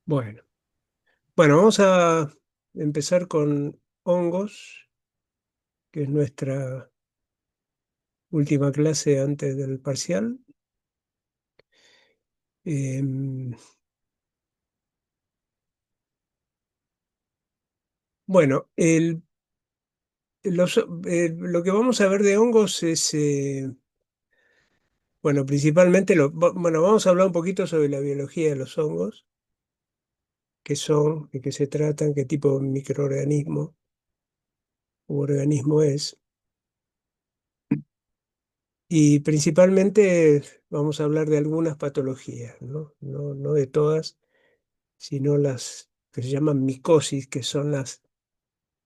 Bueno, bueno, vamos a empezar con hongos, que es nuestra última clase antes del parcial. Em, bueno, lo que vamos a ver de hongos es, bueno, principalmente, bueno, vamos a hablar un poquito sobre la biología de los hongos, qué son, de qué se tratan, qué tipo de microorganismo u organismo es. Y principalmente vamos a hablar de algunas patologías, ¿no? No de todas, sino las que se llaman micosis, que son las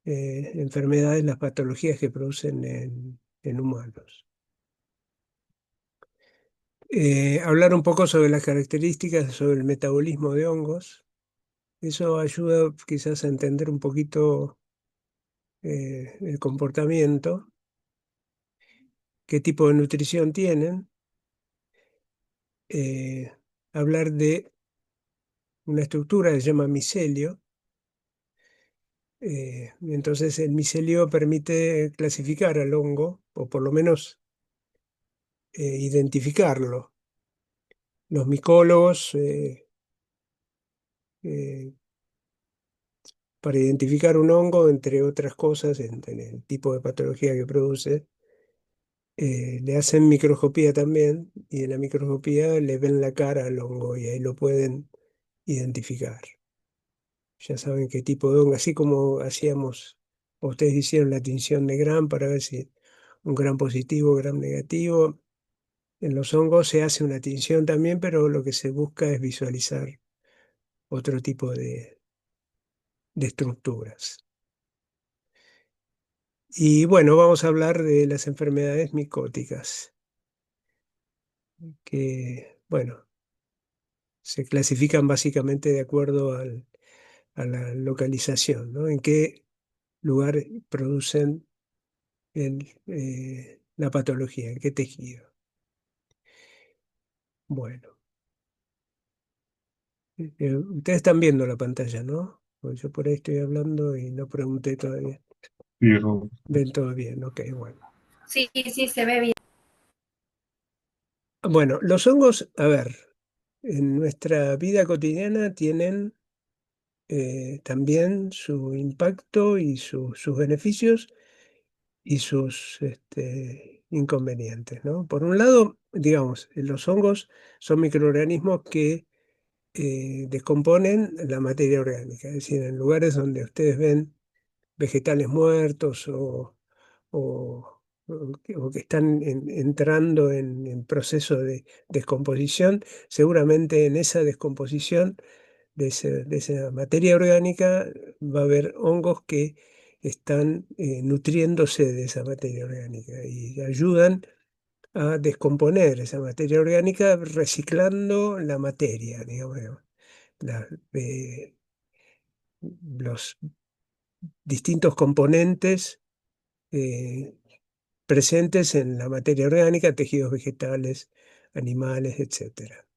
enfermedades, las patologías que producen en humanos. Hablar un poco sobre las características, sobre el metabolismo de hongos. Eso ayuda quizás a entender un poquito el comportamiento, qué tipo de nutrición tienen. eh, Hablar de una estructura que se llama micelio. Entonces el micelio permite clasificar al hongo, o por lo menos identificarlo. Los micólogos, eh, para identificar un hongo, entre otras cosas, en el tipo de patología que produce, le hacen microscopía también, y en la microscopía le ven la cara al hongo y ahí lo pueden identificar. Ya saben qué tipo de hongo, así como hacíamos, o ustedes hicieron la tinción de Gram para ver si un Gram positivo, Gram negativo. En los hongos se hace una tinción también, pero lo que se busca es visualizar otro tipo de estructuras. Y bueno, vamos a hablar de las enfermedades micóticas, que, bueno, se clasifican básicamente de acuerdo a la localización, ¿no? En qué lugar producen la patología, en qué tejido. Bueno, ustedes están viendo la pantalla, ¿no? Porque yo por ahí estoy hablando y no pregunté todavía. Sí, Rob. Ven todo bien, ok, bueno. Sí, sí, se ve bien. Bueno, los hongos, a ver, en nuestra vida cotidiana tienen también su impacto y sus beneficios y sus inconvenientes, ¿no? Por un lado, digamos, los hongos son microorganismos que descomponen la materia orgánica, es decir, en lugares donde ustedes ven vegetales muertos o que están entrando en proceso de descomposición, seguramente en esa descomposición de esa materia orgánica va a haber hongos que están nutriéndose de esa materia orgánica y ayudan a descomponer esa materia orgánica reciclando la materia, digamos, la- eh, los distintos componentes eh, presentes en la materia orgánica, tejidos vegetales, animales, etcétera.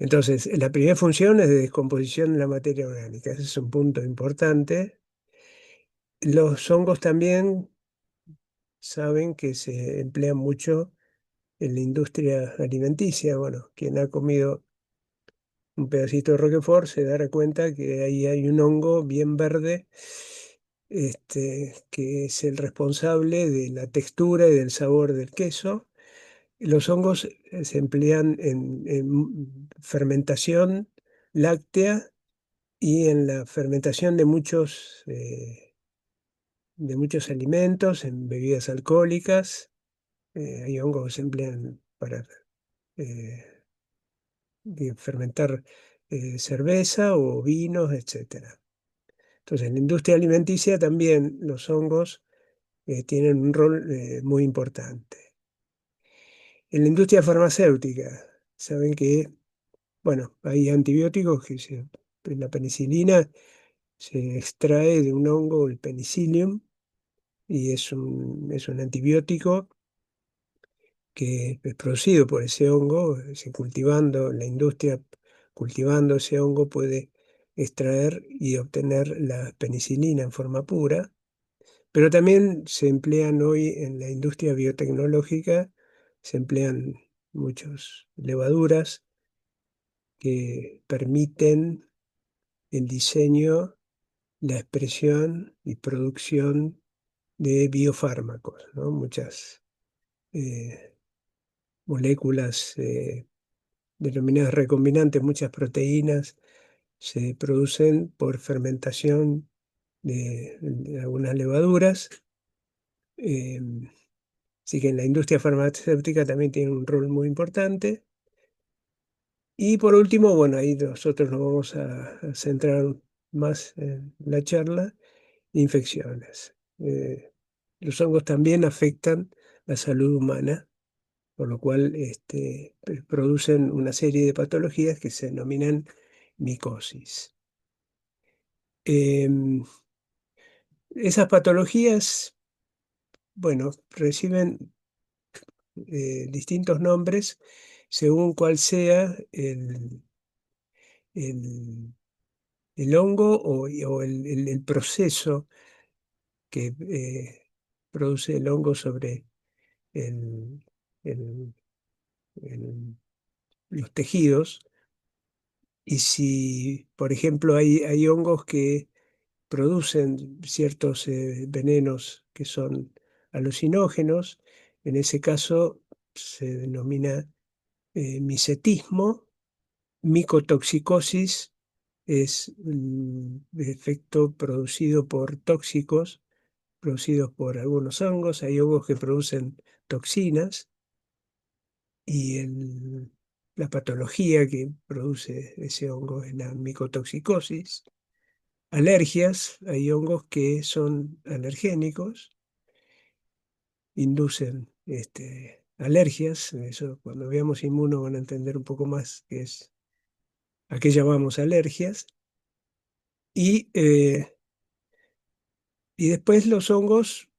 Entonces, la primera función es de descomposición de la materia orgánica. Ese es un punto importante. Los hongos también saben que se emplean mucho en la industria alimenticia. Bueno, quien ha comido un pedacito de Roquefort se dará cuenta que ahí hay un hongo bien verde, que es el responsable de la textura y del sabor del queso. Los hongos se emplean en fermentación láctea y en la fermentación de muchos alimentos, en bebidas alcohólicas. Hay hongos que se emplean para eh, fermentar cerveza o vinos, etcétera. Entonces, en la industria alimenticia también los hongos tienen un rol muy importante. En la industria farmacéutica, saben que, bueno, hay antibióticos la penicilina se extrae de un hongo, el penicillium, y es un antibiótico que es producido por ese hongo, se cultivando en la industria cultivando ese hongo puede extraer y obtener la penicilina en forma pura, pero también se emplean hoy en la industria biotecnológica, se emplean muchas levaduras que permiten el diseño, la expresión y producción de biofármacos, ¿no? Muchas eh, moléculas denominadas recombinantes, muchas proteínas se producen por fermentación de algunas levaduras. eh, Así que en la industria farmacéutica también tiene un rol muy importante. Y por último, bueno, ahí nosotros nos vamos a centrar más en la charla, infecciones. Los hongos también afectan la salud humana, por lo cual producen una serie de patologías que se denominan micosis. Em, Esas patologías, bueno, reciben distintos nombres según cuál sea el- el hongo o el proceso que produce el hongo sobre el- el- el- los tejidos. Y si, por ejemplo, hay hongos que producen ciertos venenos que son alucinógenos, en ese caso se denomina micetismo. Micotoxicosis es el efecto producido por tóxicos, producidos por algunos hongos. Hay hongos que producen toxinas y la patología que produce ese hongo es la micotoxicosis. Alergias, hay hongos que son alergénicos, inducen alergias. Eso, cuando veamos inmuno van a entender un poco más qué es, a qué llamamos alergias. Y, eh, y después los hongos,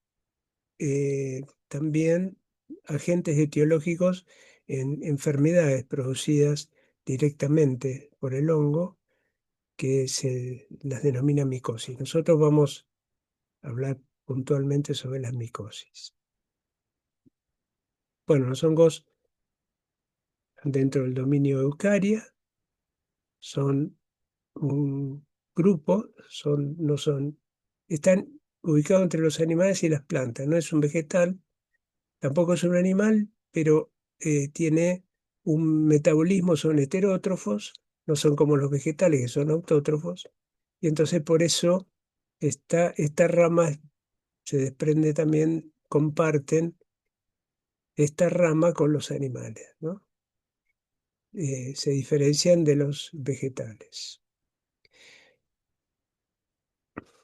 también agentes etiológicos en enfermedades producidas directamente por el hongo, que se las denomina micosis. Nosotros vamos a hablar puntualmente sobre las micosis. Bueno, los hongos dentro del dominio Eucaria son un grupo, no son, están ubicados entre los animales y las plantas. No es un vegetal, tampoco es un animal, pero tiene un metabolismo, son heterótrofos, no son como los vegetales que son autótrofos, y entonces por eso esta rama se desprende también, comparten esta rama con los animales, ¿no? Se diferencian de los vegetales.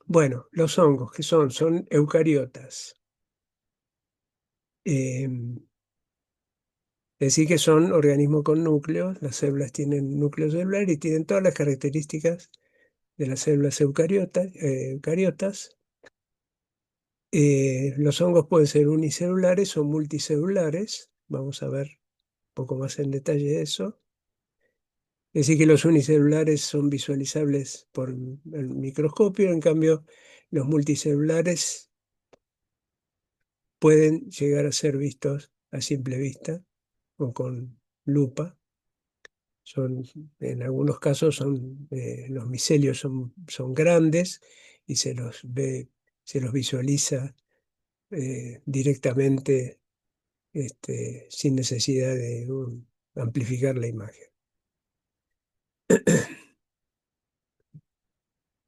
Bueno, los hongos, ¿qué son? Son eucariotas. Eh, Es decir, que son organismos con núcleos, las células tienen núcleo celular y tienen todas las características de las células eucariotas. Los hongos pueden ser unicelulares o multicelulares. Vamos a ver un poco más en detalle eso. Es decir, que los unicelulares son visualizables por el microscopio, en cambio, los multicelulares pueden llegar a ser vistos a simple vista o con lupa. Son, en algunos casos los micelios son grandes y se los ve, se los visualiza directamente, sin necesidad de amplificar la imagen.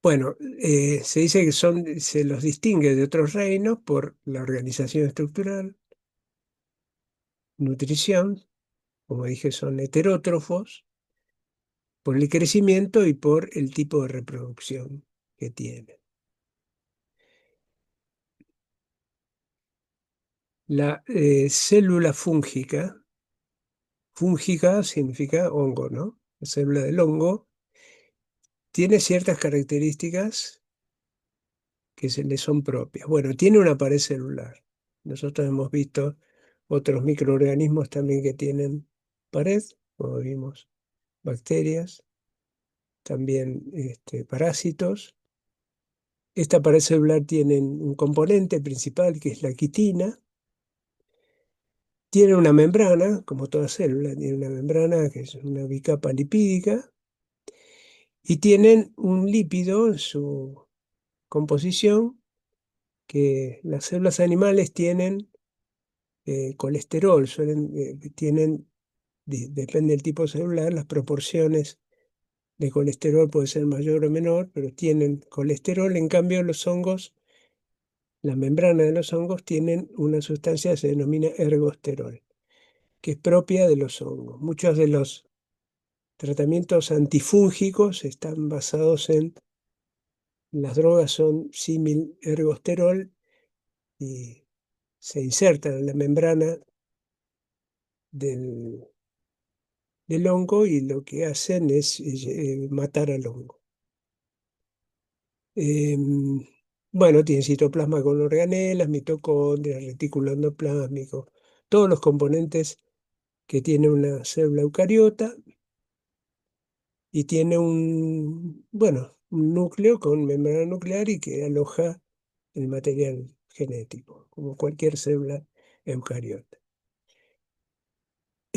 Bueno, se dice que se los distingue de otros reinos por la organización estructural, nutrición, como dije, son heterótrofos, por el crecimiento y por el tipo de reproducción que tienen. La célula fúngica significa hongo, ¿no? La célula del hongo tiene ciertas características que se le son propias. Bueno, tiene una pared celular. Nosotros hemos visto otros microorganismos también que tienen pared, como vimos, bacterias. también parásitos. Esta pared celular tiene un componente principal que es la quitina. Tiene una membrana, como toda célula, tiene una membrana que es una bicapa lipídica y tienen un lípido en su composición que las células animales tienen colesterol, tienen, depende del tipo celular, las proporciones de colesterol puede ser mayor o menor, pero tienen colesterol. En cambio, los hongos, la membrana de los hongos tienen una sustancia que se denomina ergosterol, que es propia de los hongos. Muchos de los tratamientos antifúngicos están basados en, las drogas son símil ergosterol y se insertan en la membrana del, del hongo y lo que hacen es matar al hongo. Em, bueno, tiene citoplasma con organelas, mitocondrias, retículo endoplásmico, todos los componentes que tiene una célula eucariota y tiene bueno, un núcleo con membrana nuclear y que aloja el material genético, como cualquier célula eucariota.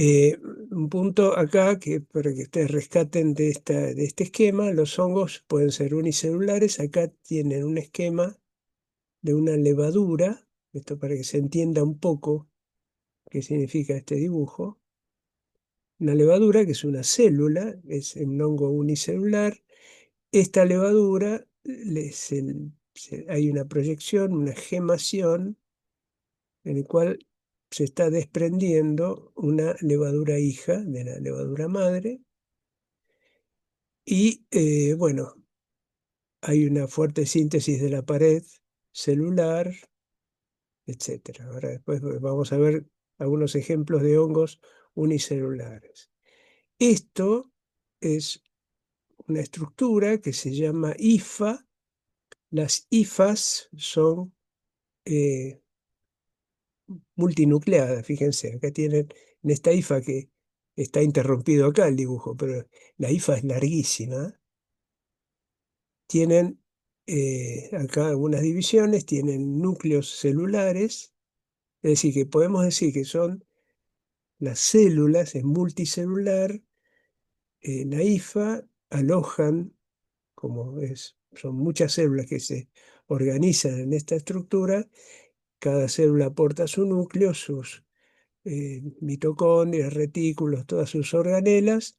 Eh, un punto acá que para que ustedes rescaten de este esquema, los hongos pueden ser unicelulares. Acá tienen un esquema de una levadura, esto para que se entienda un poco qué significa este dibujo. Una levadura que es una célula, es un hongo unicelular. Esta levadura, hay una proyección, una gemación, en el cual se está desprendiendo una levadura hija de la levadura madre. Y bueno, hay una fuerte síntesis de la pared celular, etcétera. Ahora después vamos a ver algunos ejemplos de hongos unicelulares. Esto es una estructura que se llama hifa. Las hifas son eh, multinucleadas, fíjense, acá tienen en esta hifa que está interrumpido acá el dibujo, pero la hifa es larguísima. Tienen acá algunas divisiones, tienen núcleos celulares, es decir, que podemos decir que son las células, es multicelular, la hifa alojan, son muchas células que se organizan en esta estructura, cada célula aporta su núcleo, sus mitocondrias, retículos, todas sus organelas,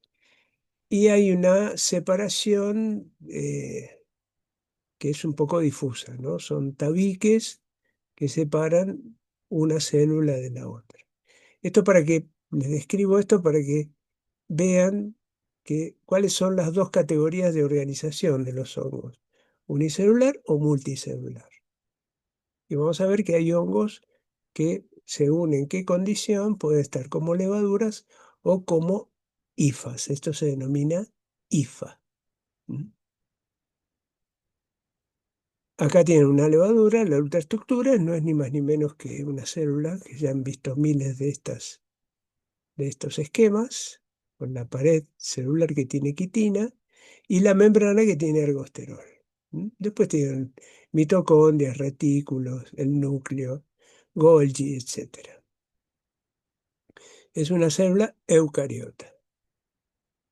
y hay una separación que es un poco difusa, ¿no? Son tabiques que separan una célula de la otra. Les describo esto para que vean cuáles son las dos categorías de organización de los hongos, unicelular o multicelular. Y vamos a ver que hay hongos que, según en qué condición, pueden estar como levaduras o como hifas. Esto se denomina hifa. ¿Mm? Acá tienen una levadura, la ultraestructura no es ni más ni menos que una célula, que ya han visto miles de estos esquemas, con la pared celular que tiene quitina y la membrana que tiene ergosterol. ¿Mm? Después tienen mitocondrias, retículos, el núcleo, Golgi, etcétera. Es una célula eucariota.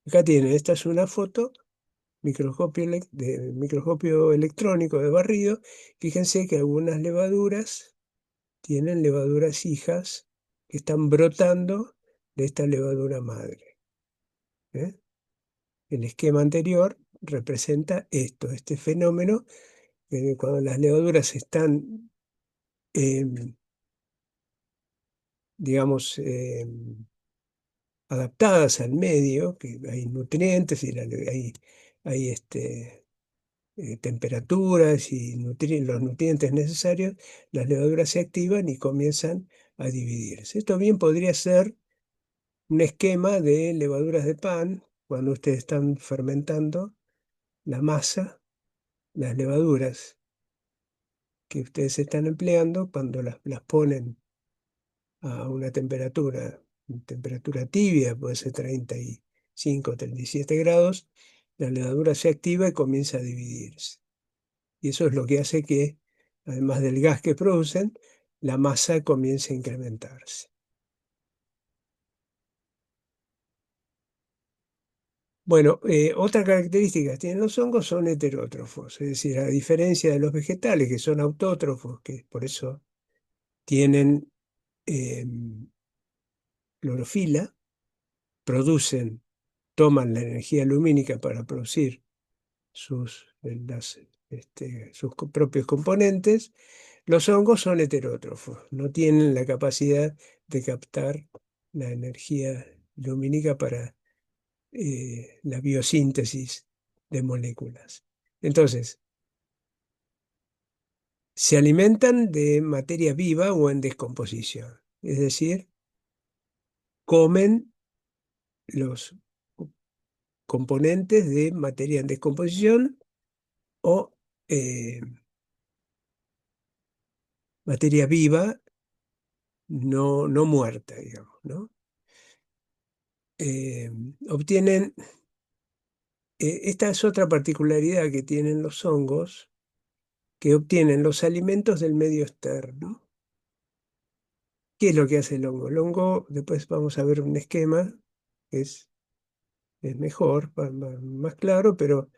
Acá tienen, esta es una foto, microscopio electrónico de barrido. Fíjense que algunas levaduras tienen levaduras hijas que están brotando de esta levadura madre. ¿Eh? El esquema anterior representa esto, este fenómeno, cuando las levaduras están, digamos, adaptadas al medio, que hay nutrientes y hay temperaturas y los nutrientes necesarios, las levaduras se activan y comienzan a dividirse. Esto bien podría ser un esquema de levaduras de pan, cuando ustedes están fermentando la masa, las levaduras que ustedes están empleando, cuando las ponen a una temperatura tibia, puede ser 35, 37 grados, la levadura se activa y comienza a dividirse. Y eso es lo que hace que, además del gas que producen, la masa comience a incrementarse. Bueno, otra característica que tienen los hongos son heterótrofos, es decir, a diferencia de los vegetales que son autótrofos, que por eso tienen clorofila, producen, toman la energía lumínica para producir sus propios componentes. Los hongos son heterótrofos, no tienen la capacidad de captar la energía lumínica para la biosíntesis de moléculas. Entonces, se alimentan de materia viva o en descomposición, es decir, comen los componentes de materia en descomposición o eh, materia viva no muerta, digamos, ¿no? Eh, obtienen, esta es otra particularidad que tienen los hongos, que obtienen los alimentos del medio externo. ¿Qué es lo que hace el hongo? El hongo, después vamos a ver un esquema que es mejor, más claro, pero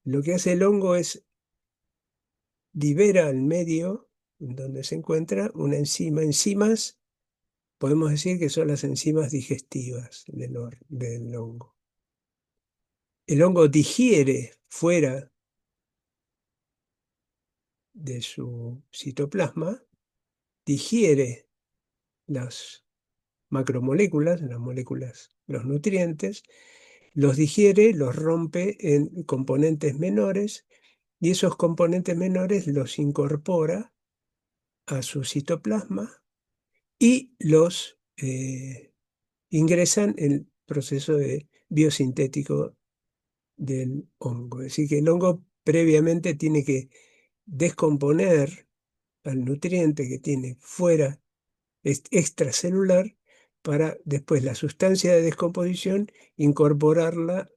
lo que hace el hongo es libera al medio en donde se encuentra una enzima. Enzimas, podemos decir que son las enzimas digestivas del hongo. El hongo digiere fuera de su citoplasma, digiere las macromoléculas, las moléculas, los nutrientes, los digiere, los rompe en componentes menores y esos componentes menores los incorpora a su citoplasma y los ingresan en el proceso biosintético del hongo. Es decir, que el hongo previamente tiene que descomponer al nutriente que tiene fuera, extracelular, para después la sustancia de descomposición incorporarla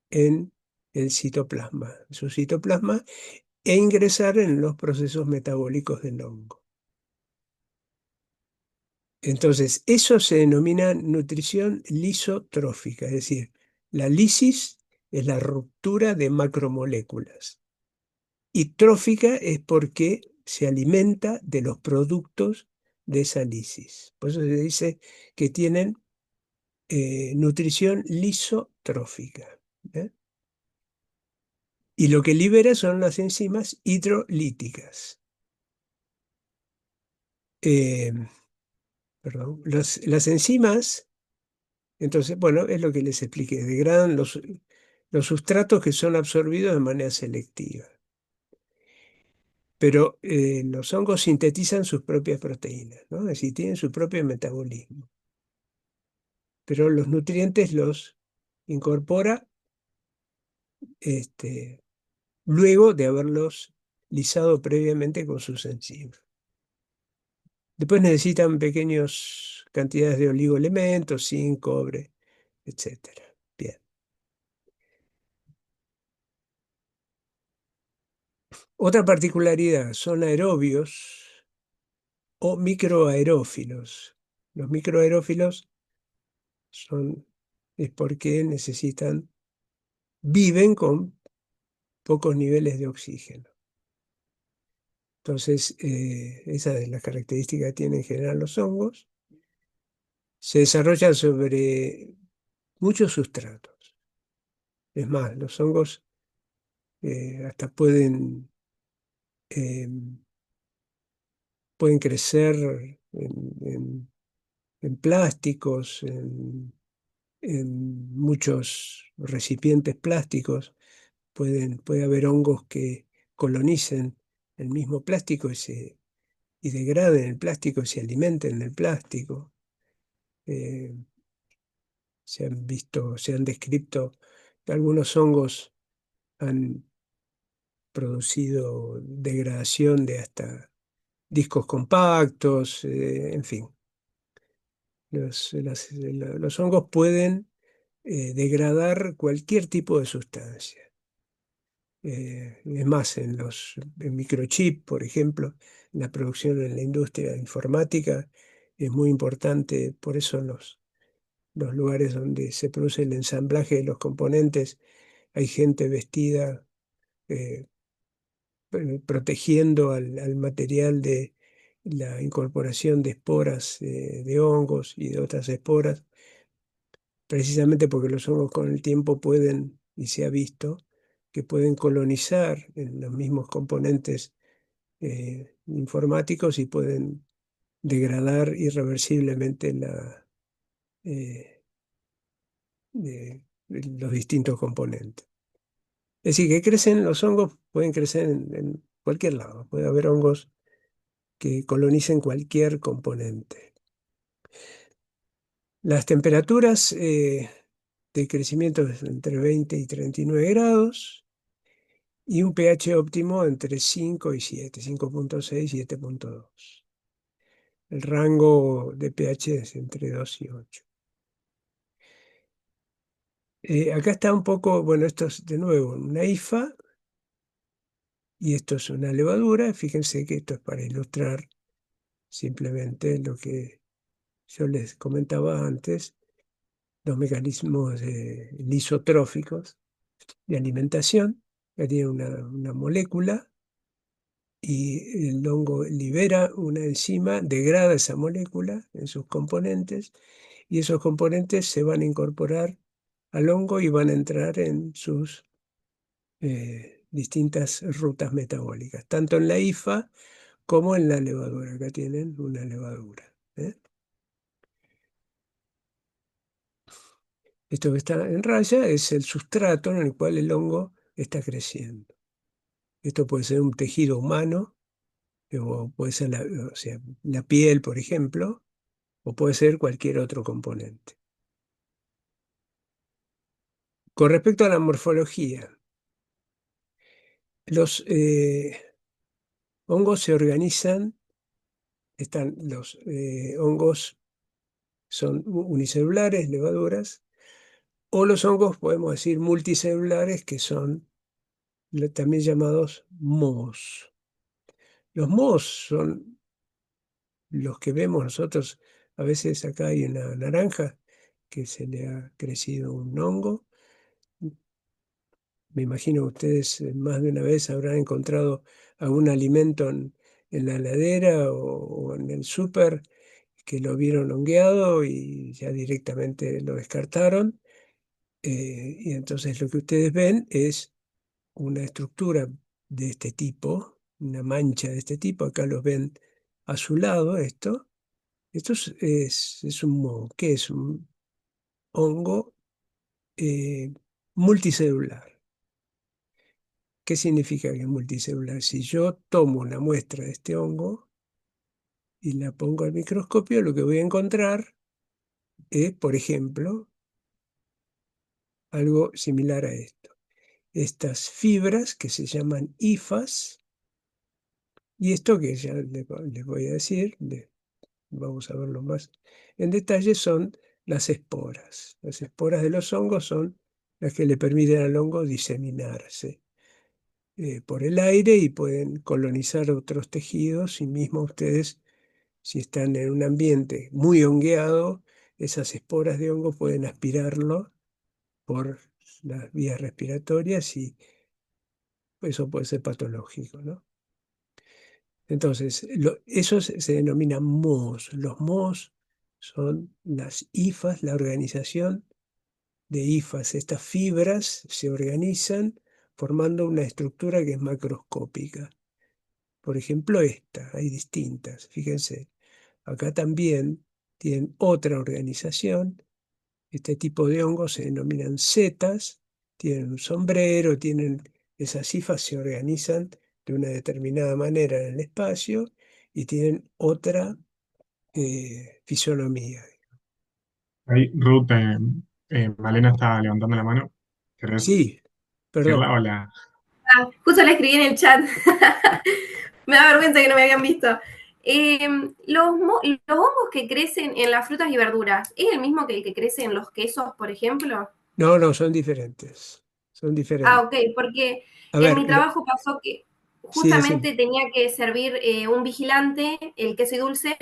en el citoplasma, su citoplasma, e ingresar en los procesos metabólicos del hongo. Entonces, eso se denomina nutrición lisotrófica, es decir, la lisis es la ruptura de macromoléculas y trófica es porque se alimenta de los productos de esa lisis. Por eso se dice que tienen nutrición lisotrófica. ¿Eh? Y lo que libera son las enzimas hidrolíticas. Eh, perdón, las enzimas, entonces, bueno, es lo que les expliqué, degradan los sustratos que son absorbidos de manera selectiva. Pero los hongos sintetizan sus propias proteínas, ¿no? Es decir, tienen su propio metabolismo. Pero los nutrientes los incorpora este, luego de haberlos lisado previamente con sus enzimas. Después necesitan pequeñas cantidades de oligoelementos, zinc, cobre, etcétera. Bien. Otra particularidad, son aerobios o microaerófilos. Los microaerófilos es porque viven con pocos niveles de oxígeno. Entonces, esa es la característica que tienen en general los hongos. Se desarrollan sobre muchos sustratos. Es más, los hongos hasta eh, pueden crecer en plásticos, en muchos recipientes plásticos. Puede haber hongos que colonicen el mismo plástico y degraden el plástico y se alimenten del plástico. Eh, se han descrito que algunos hongos han producido degradación de hasta discos compactos, en fin. Los hongos pueden degradar cualquier tipo de sustancia. Es más, en microchip, por ejemplo, la producción en la industria informática es muy importante, por eso los lugares donde se produce el ensamblaje de los componentes hay gente vestida eh, protegiendo al material de la incorporación de esporas de hongos y de otras esporas, precisamente porque los hongos con el tiempo pueden, y se ha visto, que pueden colonizar en los mismos componentes informáticos y pueden degradar irreversiblemente eh, los distintos componentes. Es decir, que crecen los hongos, pueden crecer en cualquier lado, puede haber hongos que colonicen cualquier componente. Las temperaturas de crecimiento es entre 20 y 39 grados y un pH óptimo entre 5 y 7, 5,6 y 7,2. El rango de pH es entre 2 y 8. Acá está un poco, bueno, esto es de nuevo una IFA y esto es una levadura. Fíjense que esto es para ilustrar simplemente lo que yo les comentaba antes, los mecanismos lisotróficos de alimentación. Que tiene una molécula y el hongo libera una enzima, degrada esa molécula en sus componentes y esos componentes se van a incorporar al hongo y van a entrar en sus distintas rutas metabólicas, tanto en la IFA como en la levadura. Acá tienen una levadura. Esto que está en raya es el sustrato en el cual el hongo está creciendo. Esto puede ser un tejido humano, o puede ser o sea, la piel, por ejemplo, o puede ser cualquier otro componente. Con respecto a la morfología, los hongos se organizan, los hongos son unicelulares, levaduras, o los hongos podemos decir multicelulares, que son también llamados mohos. Los mohos son los que vemos nosotros. A veces acá hay una naranja que se le ha crecido un hongo. Me imagino que ustedes más de una vez habrán encontrado algún alimento en la heladera o en el súper que lo vieron hongueado y ya directamente lo descartaron. Y entonces lo que ustedes ven es una estructura de este tipo, una mancha de este tipo. Acá los ven azulado esto. Esto es un moho. ¿Qué es? Un hongo eh, multicelular. ¿Qué significa que es multicelular? Si yo tomo una muestra de este hongo y la pongo al microscopio, lo que voy a encontrar es, por ejemplo, algo similar a esto. Estas fibras que se llaman hifas, y esto que ya les voy a decir, vamos a verlo más en detalle, son las esporas. Las esporas de los hongos son las que le permiten al hongo diseminarse por el aire y pueden colonizar otros tejidos y mismo ustedes, si están en un ambiente muy hongueado, esas esporas de hongo pueden aspirarlo por las vías respiratorias y eso puede ser patológico, ¿no? Entonces, esos se denominan mohos. Los mohos son las hifas, la organización de hifas. Estas fibras se organizan formando una estructura que es macroscópica. Por ejemplo, esta, hay distintas. Fíjense, acá también tienen otra organización. Este tipo de hongos se denominan setas, tienen un sombrero, tienen esas hifas, se organizan de una determinada manera en el espacio y tienen otra fisonomía. Ahí, Ruth, Malena está levantando la mano. ¿Querés Sí, decirla? perdón. Hola. Justo la escribí en el chat. Me da vergüenza que no me habían visto. Los hongos que crecen en las frutas y verduras, ¿es el mismo que el que crece en los quesos, por ejemplo? No, no, son diferentes. Son Ah, diferentes. ok, porque A en ver, mi trabajo pasó que sí, decime. justamente tenía que servir un vigilante, el queso y dulce,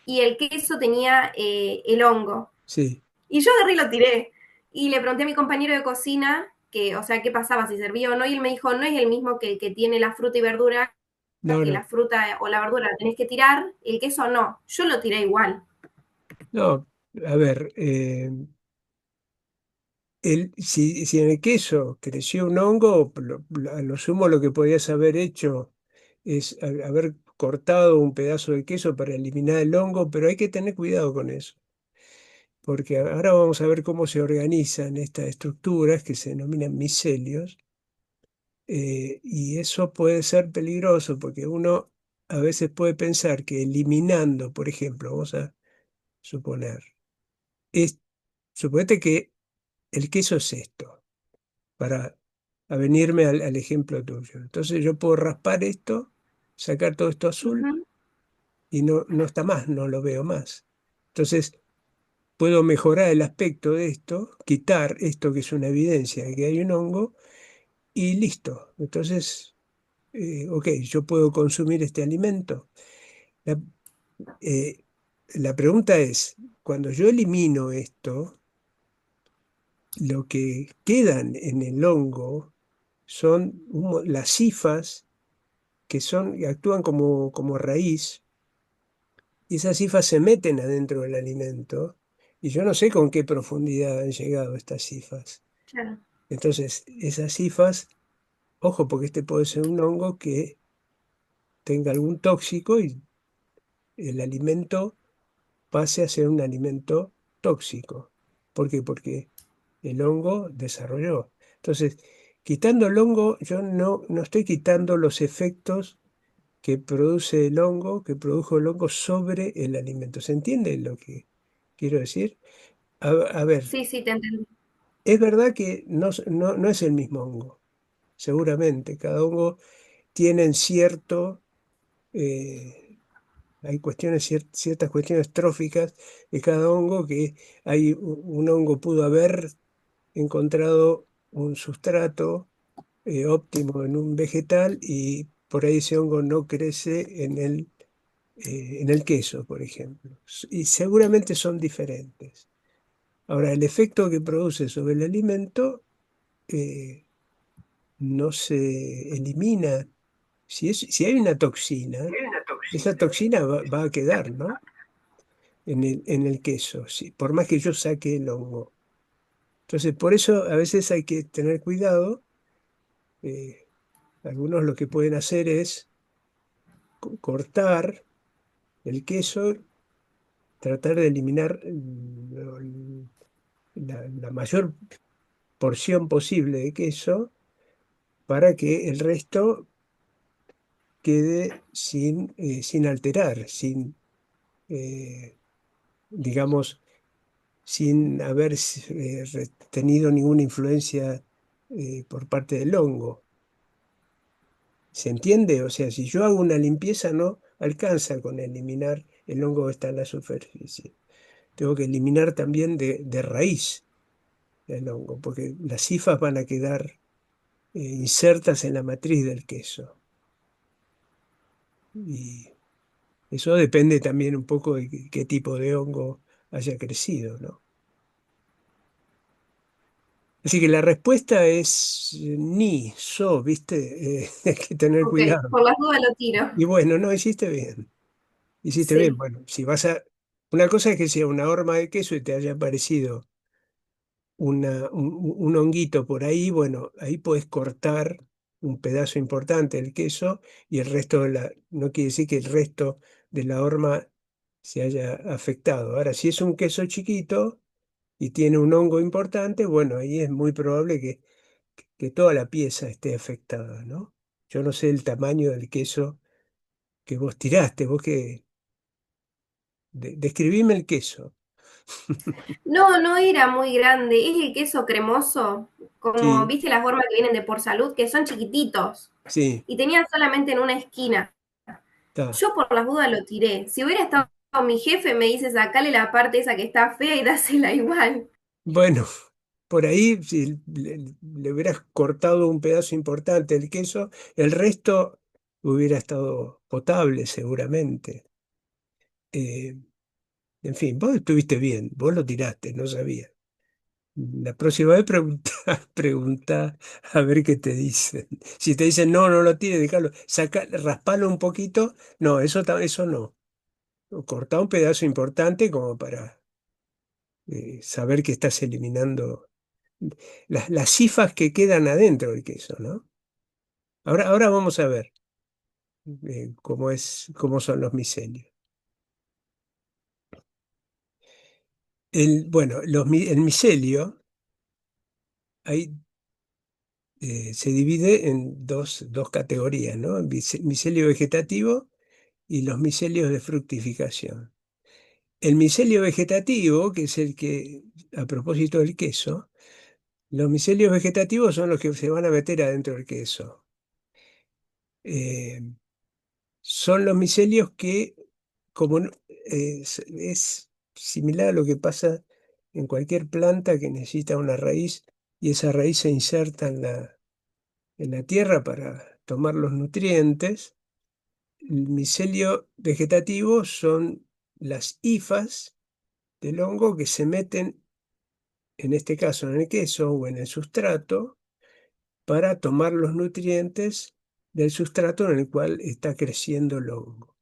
y el queso tenía el hongo. Sí. Y yo agarré y lo tiré. Y le pregunté a mi compañero de cocina que, o sea, qué pasaba, si servía o no, y él me dijo, no es el mismo que el que tiene la fruta y verdura, No, que no. la fruta o la verdura la tenés que tirar, el queso no. Yo lo tiré igual. No, a ver, si en el queso creció un hongo, a lo sumo lo que podías haber hecho es haber cortado un pedazo de queso para eliminar el hongo, pero hay que tener cuidado con eso, porque ahora vamos a ver cómo se organizan estas estructuras que se denominan micelios, y eso puede ser peligroso porque uno a veces puede pensar que eliminando, por ejemplo, vamos a suponer, es, suponete que el queso es esto, para avenirme al ejemplo tuyo. Entonces yo puedo raspar esto, sacar todo esto azul Ujú. y no, no está más, no lo veo más. Entonces puedo mejorar el aspecto de esto, quitar esto que es una evidencia de que hay un hongo y listo. Entonces, ok, yo puedo consumir este alimento. La, eh, la pregunta es, cuando yo elimino esto, lo que quedan en el hongo son las hifas que actúan como raíz, y esas hifas se meten adentro del alimento, y yo no sé con qué profundidad han llegado estas hifas. Claro. Entonces, esas hifas, ojo, porque este puede ser un hongo que tenga algún tóxico y el alimento pase a ser un alimento tóxico. ¿Por qué? Porque el hongo desarrolló. Entonces, quitando el hongo, yo no estoy quitando los efectos que produce el hongo, que produjo el hongo sobre el alimento. ¿Se entiende lo que quiero decir? A ver, Sí, sí, te entendí. es verdad que no es el mismo hongo, seguramente. Cada hongo tiene cierto, hay ciertas cuestiones tróficas de cada hongo que un hongo pudo haber encontrado un sustrato óptimo en un vegetal y por ahí ese hongo no crece en el queso, por ejemplo. Y seguramente son diferentes. Ahora, el efecto que produce sobre el alimento eh, no se elimina. Si hay una toxina, esa toxina va a quedar, ¿no? En el queso, sí, por más que yo saque el hongo. Entonces, por eso a veces hay que tener cuidado. eh, Algunos lo que pueden hacer es cortar el queso, tratar de eliminar la mayor porción posible de queso para que el resto quede sin alterar, eh, digamos, sin haber tenido ninguna influencia por parte del hongo. ¿Se entiende? O sea, si yo hago una limpieza no alcanza con eliminar el hongo que está en la superficie. Tengo que eliminar también de raíz el hongo, porque las hifas van a quedar insertas en la matriz del queso. Y eso depende también un poco de qué tipo de hongo haya crecido, ¿no? Así que la respuesta es ¿viste? Hay que tener Ok, cuidado. por las dudas lo tiro. Y bueno, no, hiciste bien. Hiciste bien. Sí. Bueno, si vas a... Una cosa es que sea una horma de queso y te haya aparecido un honguito por ahí, bueno, ahí puedes cortar un pedazo importante del queso y el resto no quiere decir que el resto de la horma se haya afectado. Ahora, si es un queso chiquito y tiene un hongo importante, bueno, ahí es muy probable que toda la pieza esté afectada, ¿no? Yo no sé el tamaño del queso que vos tiraste, vos que... describime el queso. No, no era muy grande. Es el queso cremoso, como Sí, viste las formas que vienen de Por Salud, que son chiquititos. sí, Y tenían solamente en una esquina. Está. Yo por las dudas lo tiré. Si hubiera estado mi jefe, me dice sacale la parte esa que está fea y dásela igual. Bueno, por ahí si le hubieras cortado un pedazo importante del queso, el resto hubiera estado potable seguramente. Eh, en fin, vos estuviste bien, vos lo tiraste, no sabía. La próxima vez pregunta, pregunta a ver qué te dicen. Si te dicen no, no lo tires, déjalo, saca, raspalo un poquito. No, eso no. Cortá un pedazo importante como para saber que estás eliminando las hifas que quedan adentro del queso, ¿no? Ahora vamos a ver cómo son los micelios. Bueno, el micelio hay se divide en dos categorías, ¿no? El micelio vegetativo y los micelios de fructificación. El micelio vegetativo, que es el que, a propósito del queso, los micelios vegetativos son los que se van a meter adentro del queso. Eh, Son los micelios que, como es similar a lo que pasa en cualquier planta que necesita una raíz y esa raíz se inserta en la tierra para tomar los nutrientes. El micelio vegetativo son las hifas del hongo que se meten, en este caso en el queso o en el sustrato, para tomar los nutrientes del sustrato en el cual está creciendo el hongo.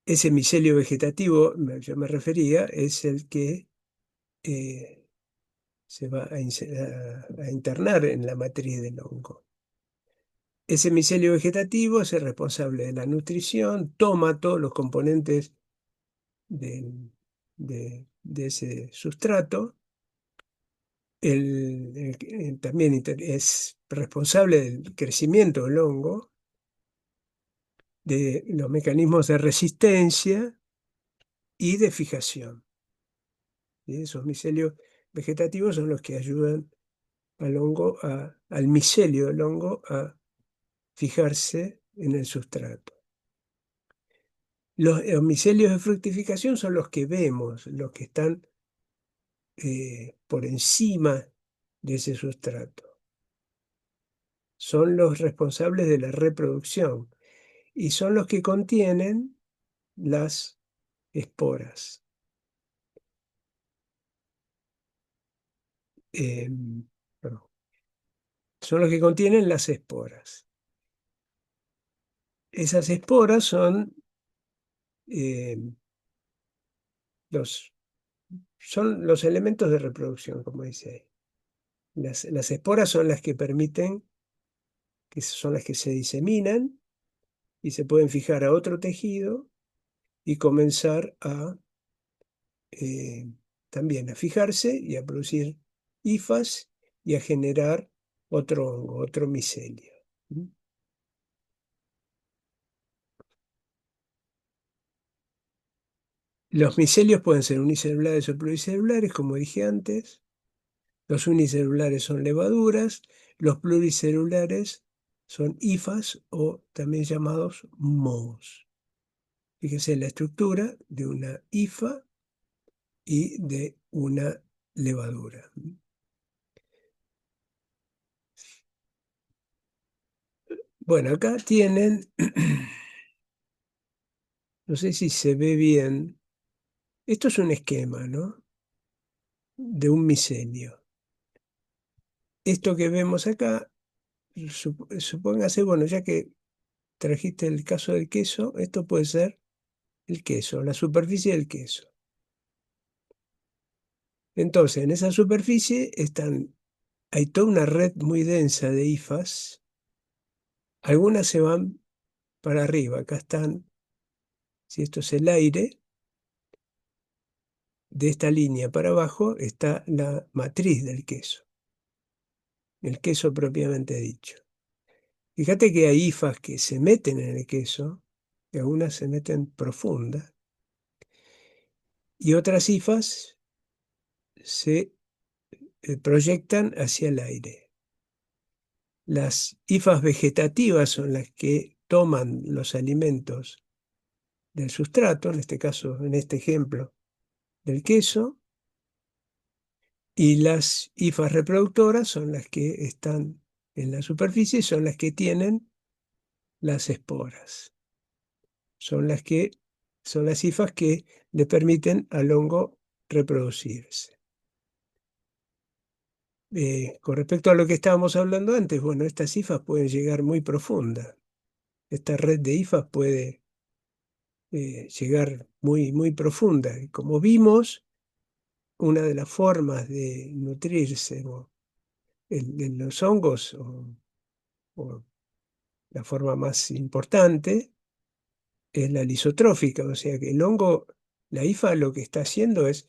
Ese micelio vegetativo, yo me refería, es el que eh, se va a internar en la matriz del hongo. Ese micelio vegetativo es el responsable de la nutrición, toma todos los componentes del- de ese sustrato. También es responsable del crecimiento del hongo, de los mecanismos de resistencia y de fijación. ¿Sí? Esos micelios vegetativos son los que ayudan al hongo, al micelio del hongo a fijarse en el sustrato. Los micelios de fructificación son los que vemos, los que están por encima de ese sustrato. Son los responsables de la reproducción y son los que contienen las esporas. Eh, perdón. Son los que contienen las esporas. Esas esporas eh, los, son los elementos de reproducción, como dice ahí. Las esporas son las que permiten, que son las que se diseminan y se pueden fijar a otro tejido y comenzar eh, también a fijarse y a producir hifas y a generar otro hongo, otro micelio. ¿Mm? Los micelios pueden ser unicelulares o pluricelulares, como dije antes. Los unicelulares son levaduras, los pluricelulares son hifas o también llamados mohos. Fíjese la estructura de una hifa y de una levadura. Bueno, acá tienen, no sé si se ve bien, esto es un esquema, ¿no? De un micelio. Esto que vemos acá, supóngase, bueno, ya que trajiste el caso del queso, esto puede ser el queso, la superficie del queso. Entonces, en esa superficie hay toda una red muy densa de hifas. Algunas se van para arriba. Acá están, si esto es el aire, de esta línea para abajo está la matriz del queso, el queso propiamente dicho. Fíjate que hay hifas que se meten en el queso, y algunas se meten profundas, y otras hifas se proyectan hacia el aire. Las hifas vegetativas son las que toman los alimentos del sustrato, en este caso, en este ejemplo, del queso, y las hifas reproductoras son las que están en la superficie, son las que tienen las esporas. Son las hifas que le permiten al hongo reproducirse. Con respecto a lo que estábamos hablando antes, bueno, estas hifas pueden llegar muy profundas. Esta red de hifas puede llegar muy, muy profunda. Y como vimos, una de las formas de nutrirse en los hongos, o la forma más importante, es la lisotrófica. O sea que el hongo, la hifa, lo que está haciendo es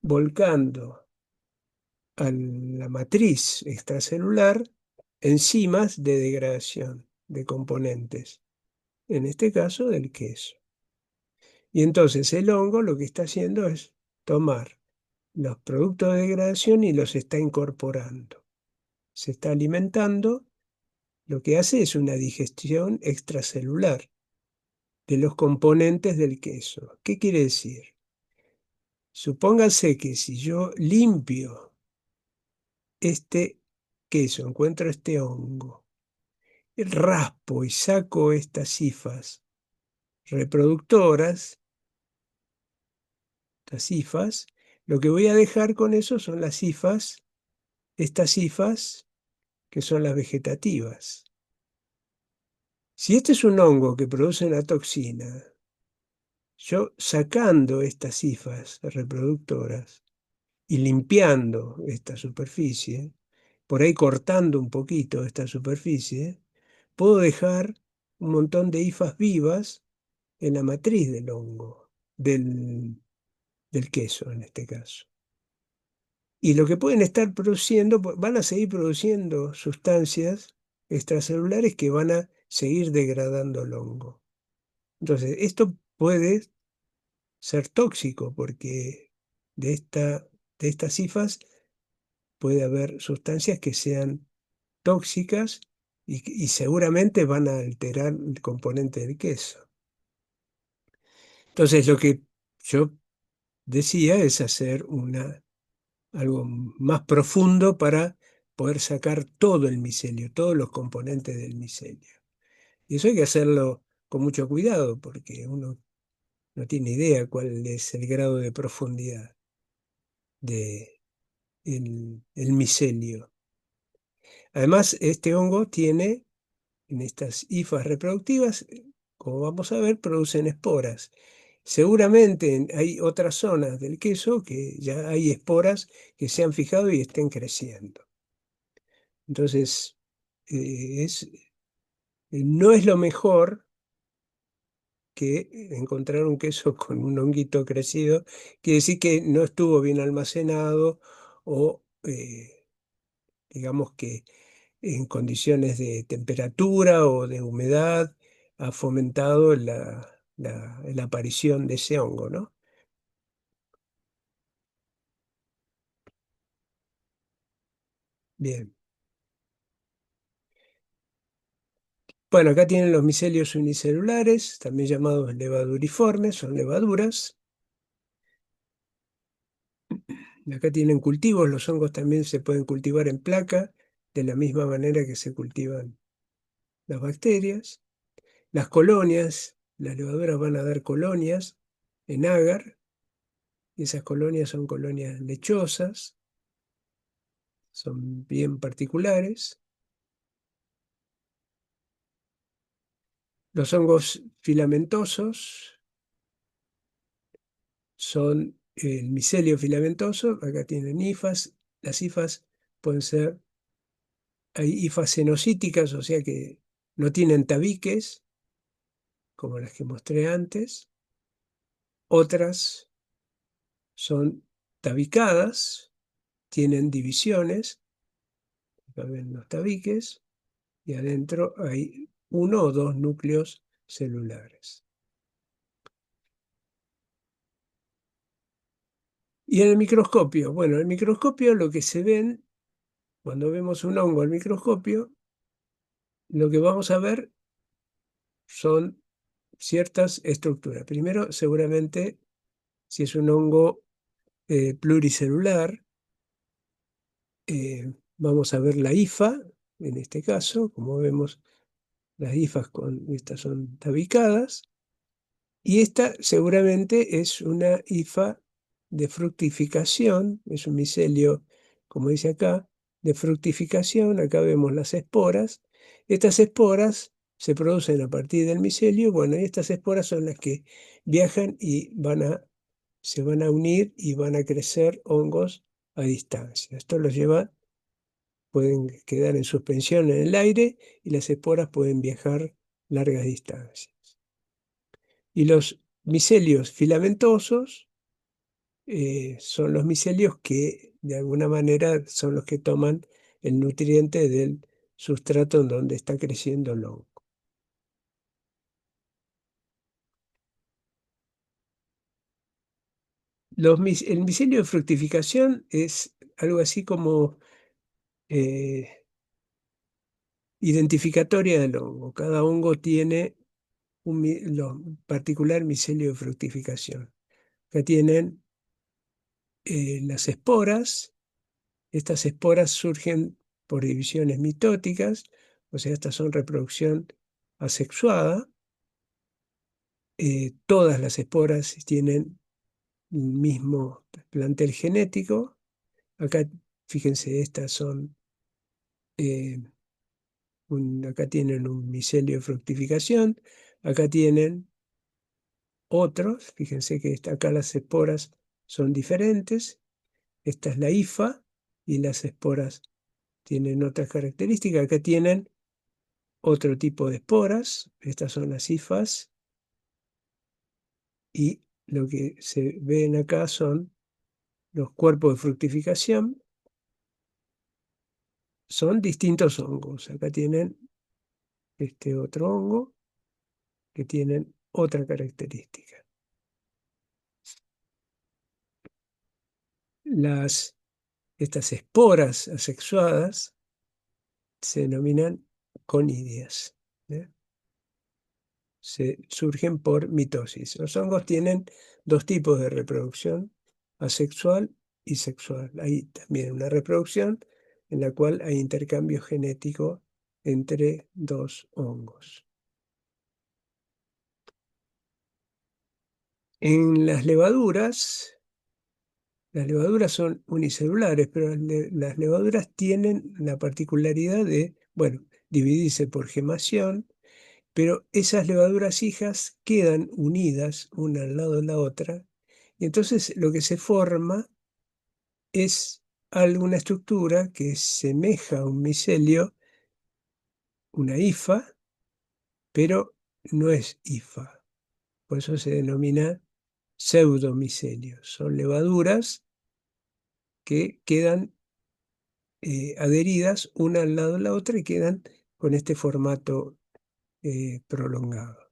volcando a la matriz extracelular enzimas de degradación de componentes, en este caso del queso. Y entonces el hongo lo que está haciendo es tomar los productos de degradación y los está incorporando. Se está alimentando, lo que hace es una digestión extracelular de los componentes del queso. ¿Qué quiere decir? Supóngase que si yo limpio este queso, encuentro este hongo, raspo y saco estas hifas reproductoras, estas hifas, lo que voy a dejar con eso son las hifas, estas hifas que son las vegetativas. Si este es un hongo que produce una toxina, yo sacando estas hifas reproductoras y limpiando esta superficie, por ahí cortando un poquito esta superficie, puedo dejar un montón de hifas vivas en la matriz del hongo, del queso en este caso. Y lo que pueden estar produciendo, van a seguir produciendo sustancias extracelulares que van a seguir degradando el hongo. Entonces, esto puede ser tóxico porque de, esta, de estas hifas puede haber sustancias que sean tóxicas y seguramente van a alterar el componente del queso. Entonces, lo que yo decía es hacer algo más profundo para poder sacar todo el micelio, todos los componentes del micelio. Y eso hay que hacerlo con mucho cuidado porque uno no tiene idea cuál es el grado de profundidad del el micelio. Además, este hongo tiene, en estas hifas reproductivas, como vamos a ver, producen esporas. Seguramente hay otras zonas del queso que ya hay esporas que se han fijado y estén creciendo. Entonces, no es lo mejor que encontrar un queso con un honguito crecido, quiere decir que no estuvo bien almacenado o digamos que en condiciones de temperatura o de humedad ha fomentado la aparición de ese hongo, ¿no? Bien. Bueno, acá tienen los micelios unicelulares, también llamados levaduriformes, son levaduras. Acá tienen cultivos, los hongos también se pueden cultivar en placa, de la misma manera que se cultivan las bacterias. Las colonias, las levaduras van a dar colonias en agar, y esas colonias son colonias lechosas, son bien particulares. Los hongos filamentosos son el micelio filamentoso, acá tienen hifas, las hifas pueden ser, hay hifas cenocíticas, o sea que no tienen tabiques, como las que mostré antes. Otras son tabicadas, tienen divisiones, acá ven los tabiques, y adentro hay uno o dos núcleos celulares. Y en el microscopio, bueno, en el microscopio lo que se ven, cuando vemos un hongo al microscopio, lo que vamos a ver son ciertas estructuras. Primero, seguramente, si es un hongo pluricelular, vamos a ver la hifa, en este caso, como vemos, las hifas estas son tabicadas, y esta seguramente es una hifa de fructificación, es un micelio, como dice acá, de fructificación. Acá vemos las esporas. Estas esporas se producen a partir del micelio. Bueno, y estas esporas son las que viajan y se van a unir y van a crecer hongos a distancia. Esto los lleva, pueden quedar en suspensión en el aire y las esporas pueden viajar largas distancias. Y los micelios filamentosos son los micelios que de alguna manera son los que toman el nutriente del sustrato en donde está creciendo el hongo. El micelio de fructificación es algo así como identificatoria del hongo. Cada hongo tiene un particular micelio de fructificación. Acá tienen las esporas. Estas esporas surgen por divisiones mitóticas, o sea, estas son reproducción asexuada. Todas las esporas tienen un mismo plantel genético. Acá, fíjense, estas son, eh, acá tienen un micelio de fructificación, acá tienen otros, fíjense que acá las esporas son diferentes. Esta es la hifa y las esporas tienen otras características. Acá tienen otro tipo de esporas, estas son las hifas, y lo que se ven acá son los cuerpos de fructificación. Son distintos hongos. Acá tienen este otro hongo que tienen otra característica. Estas esporas asexuadas se denominan conidias. Surgen por mitosis. Los hongos tienen dos tipos de reproducción, asexual y sexual. Hay también una reproducción en la cual hay intercambio genético entre dos hongos. En las levaduras son unicelulares, pero las levaduras tienen la particularidad de, bueno, dividirse por gemación, pero esas levaduras hijas quedan unidas una al lado de la otra, y entonces lo que se forma es alguna estructura que semeja a un micelio, una hifa, pero no es hifa. Por eso se denomina pseudomicelio. Son levaduras que quedan adheridas una al lado de la otra y quedan con este formato prolongado.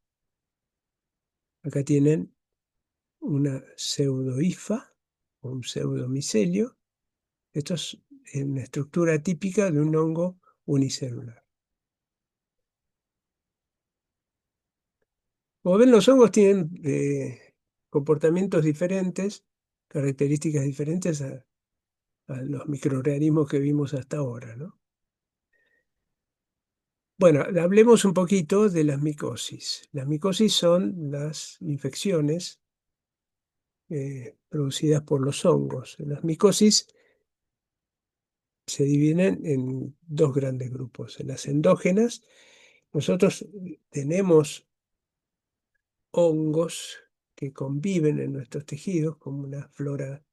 Acá tienen una pseudohifa o un pseudomicelio. Esto es una estructura típica de un hongo unicelular. Como ven, los hongos tienen comportamientos diferentes, características diferentes a los microorganismos que vimos hasta ahora, ¿no? Bueno, hablemos un poquito de las micosis. Las micosis son las infecciones producidas por los hongos. Las micosis se dividen en dos grandes grupos. En las endógenas, nosotros tenemos hongos que conviven en nuestros tejidos como una flora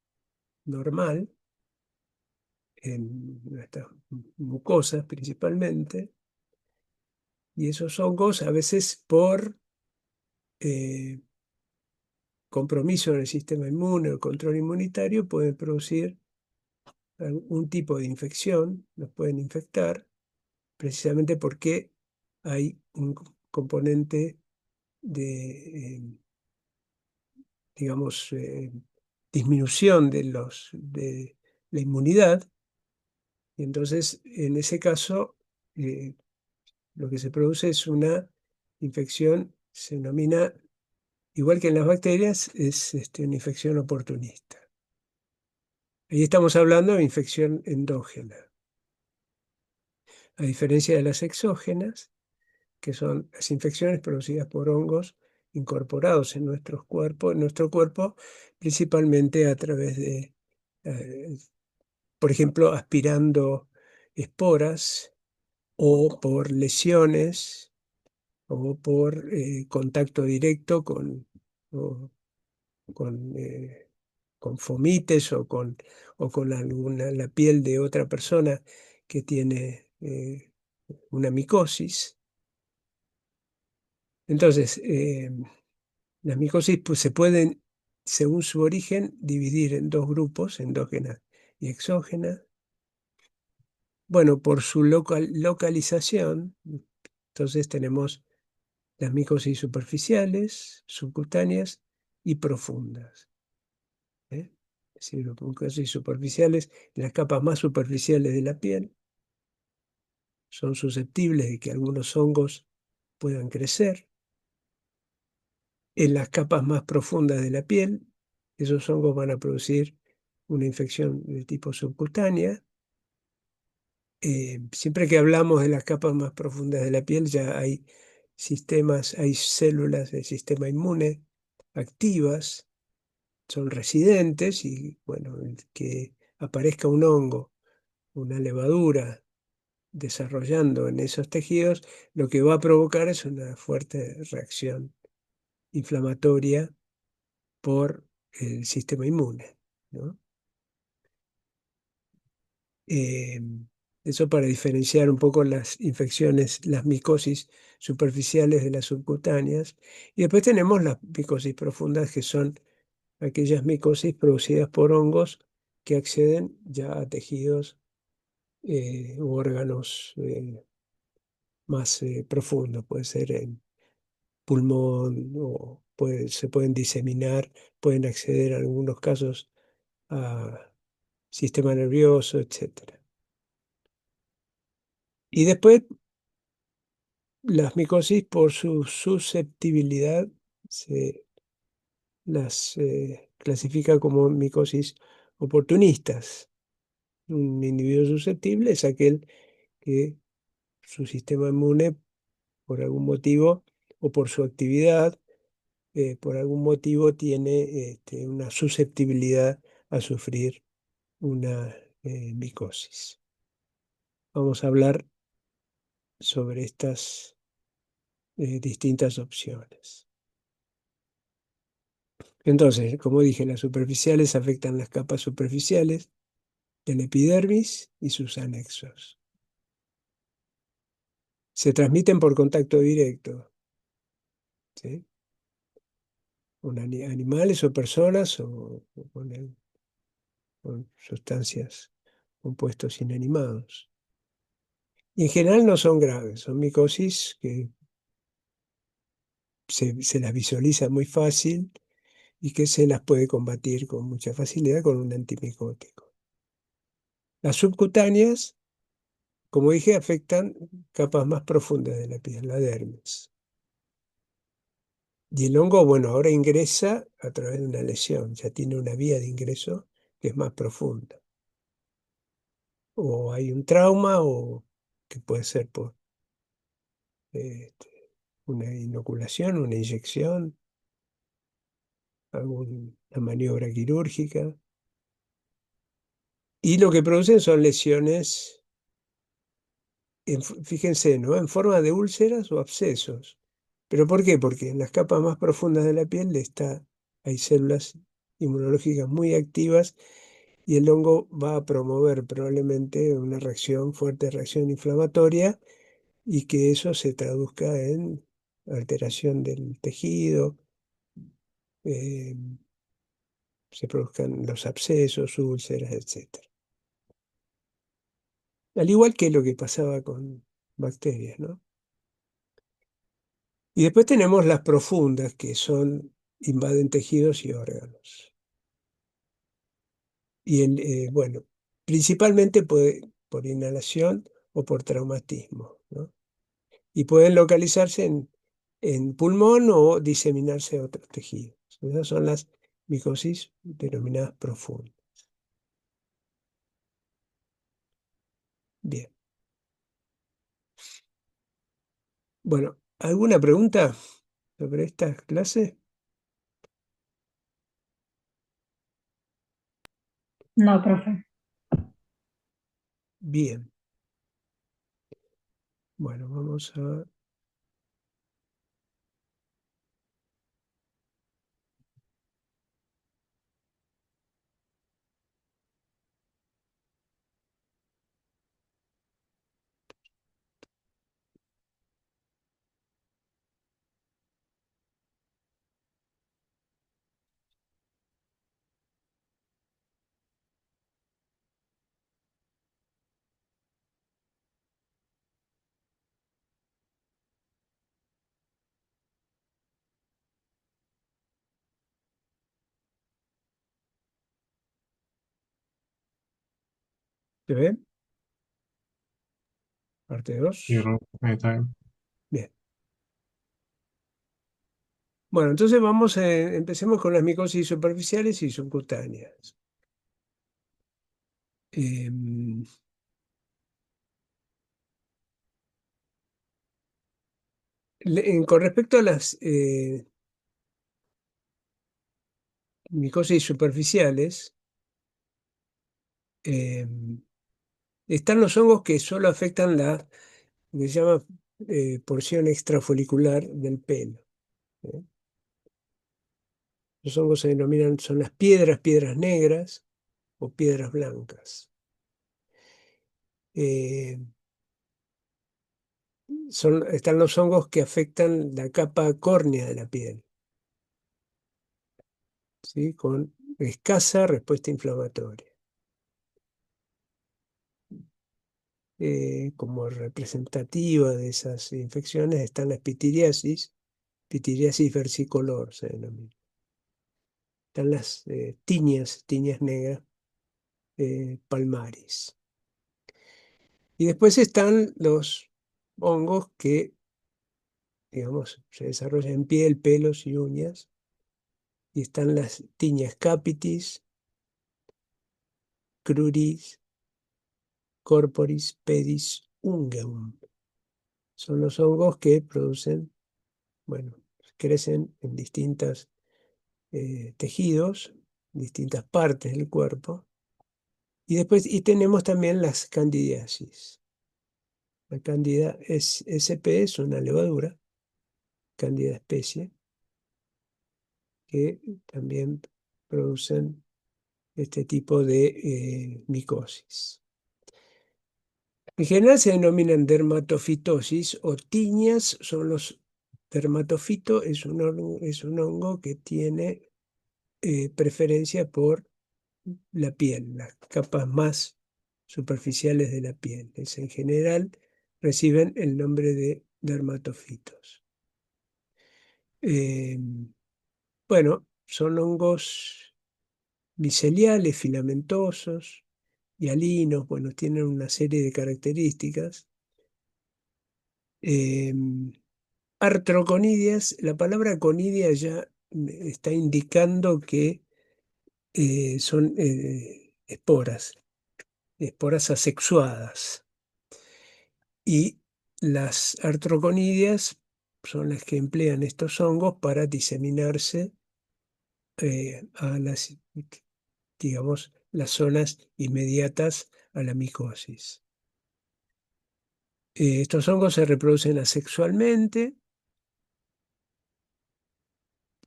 normal, en nuestras mucosas principalmente, y esos hongos a veces por eh, compromiso en el sistema inmune o control inmunitario pueden producir un tipo de infección, nos pueden infectar, precisamente porque hay un componente de, digamos, disminución de la inmunidad, y entonces en ese caso lo que se produce es una infección se denomina, igual que en las bacterias, es una infección oportunista. Ahí estamos hablando de infección endógena. A diferencia de las exógenas, que son las infecciones producidas por hongos incorporados en nuestro cuerpo, principalmente a través de, por ejemplo, aspirando esporas o por lesiones o por contacto directo o con, con fomites o con la piel de otra persona que tiene una micosis. Entonces, las micosis pues, se pueden, según su origen, dividir en dos grupos, endógenas y exógenas. Bueno, por su localización, entonces tenemos las micosis superficiales, subcutáneas y profundas. ¿Eh? Es decir, las micosis superficiales, las capas más superficiales de la piel, son susceptibles de que algunos hongos puedan crecer. En las capas más profundas de la piel, esos hongos van a producir una infección de tipo subcutánea. Siempre que hablamos de las capas más profundas de la piel, ya hay sistemas, hay células del sistema inmune activas, son residentes y, bueno, el que aparezca un hongo, una levadura desarrollando en esos tejidos, lo que va a provocar es una fuerte reacción inflamatoria por el sistema inmune, ¿no? Eh, Eso para diferenciar un poco las infecciones, las micosis superficiales de las subcutáneas. Y después tenemos las micosis profundas, que son aquellas micosis producidas por hongos que acceden ya a tejidos u órganos más profundos. Puede ser en pulmón o se pueden diseminar, pueden acceder en algunos casos a sistema nervioso, etcétera. Y después las micosis, por su susceptibilidad, se las clasifica como micosis oportunistas. Un individuo susceptible es aquel que su sistema inmune, por algún motivo, o por su actividad, por algún motivo tiene una susceptibilidad a sufrir una micosis. Vamos a hablar sobre estas distintas opciones. Entonces, como dije, las superficiales afectan las capas superficiales de la epidermis y sus anexos. Se transmiten por contacto directo, ¿sí? Con animales o personas o con sustancias, compuestos inanimados. Y en general no son graves, son micosis que se las visualiza muy fácil y que se las puede combatir con mucha facilidad con un antimicótico. Las subcutáneas, como dije, afectan capas más profundas de la piel, la dermis. Y el hongo, bueno, ahora ingresa a través de una lesión, ya tiene una vía de ingreso que es más profunda. O hay un trauma, o que puede ser por una inoculación, una inyección, alguna maniobra quirúrgica. Y lo que producen son lesiones, fíjense, ¿no? En forma de úlceras o abscesos. ¿Pero por qué? Porque en las capas más profundas de la piel hay células inmunológicas muy activas y el hongo va a promover probablemente una fuerte reacción inflamatoria y que eso se traduzca en alteración del tejido, eh, se produzcan los abscesos, úlceras, etc. Al igual que lo que pasaba con bacterias, ¿no? Y después tenemos las profundas, que invaden tejidos y órganos. Y bueno, principalmente por inhalación o por traumatismo, ¿no? Y pueden localizarse en pulmón o diseminarse a otros tejidos. Esas son las micosis denominadas profundas. Bien. Bueno, ¿alguna pregunta sobre esta clase? No, profe. Bien. Bueno, vamos a... ¿Se ve? Parte Y 2. Ruth, ahí está bien. Bien. Bueno, entonces vamos, empecemos con las micosis superficiales y subcutáneas. Em, con respecto a las micosis superficiales, em, están los hongos que solo afectan la que se llama porción extrafolicular del pelo. ¿Eh? Los hongos se denominan, son las piedras negras o piedras blancas. Eh, están los hongos que afectan la capa córnea de la piel, ¿sí? Con escasa respuesta inflamatoria. Como representativa de esas infecciones están las pitiriasis versicolor se denomina. Están las tiñas negras palmaris. Y después están los hongos que, digamos, se desarrollan en piel, pelos y uñas. Y están las tiñas capitis, cruris, corporis, pedis, ungueum. Son los hongos que producen, bueno, crecen en distintos tejidos, distintas partes del cuerpo. Y después, y tenemos también las candidiasis. La Candida SP es una levadura, Candida especie, que también producen este tipo de micosis. En general se denominan dermatofitosis o tiñas, son los dermatofito, es un hongo que tiene preferencia por la piel, las capas más superficiales de la piel. En general reciben el nombre de dermatofitos. Eh, bueno, son hongos miceliales, filamentosos, hialinos, bueno, tienen una serie de características. Eh, Artroconidias, la palabra conidia ya me está indicando que son esporas asexuadas. Y las artroconidias son las que emplean estos hongos para diseminarse a las, digamos, las zonas inmediatas a la micosis. Estos hongos se reproducen asexualmente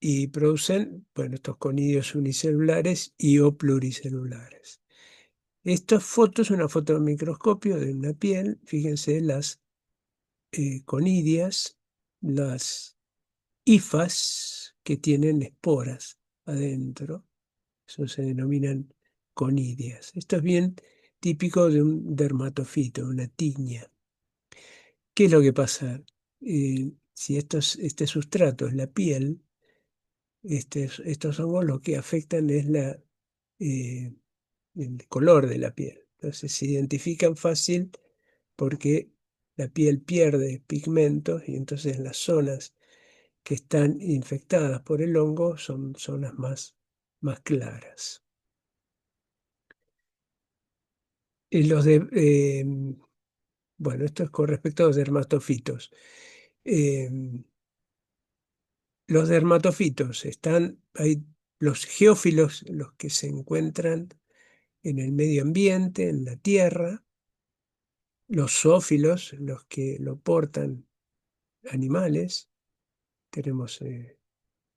y producen, bueno, estos conidios unicelulares y o pluricelulares. Esta foto es una foto de microscopio de una piel. Fíjense las conidias, las hifas que tienen esporas adentro. Eso se denominan conidias. Esto es bien típico de un dermatofito, una tiña. ¿Qué es lo que pasa? Si este sustrato es la piel, estos hongos lo que afectan es eh, el color de la piel. Entonces se identifican fácil porque la piel pierde pigmentos y entonces las zonas que están infectadas por el hongo son zonas más claras. Y bueno, esto es con respecto a los dermatofitos. Eh, los dermatofitos hay los geófilos, los que se encuentran en el medio ambiente, en la tierra, los zoófilos, los que lo portan animales, tenemos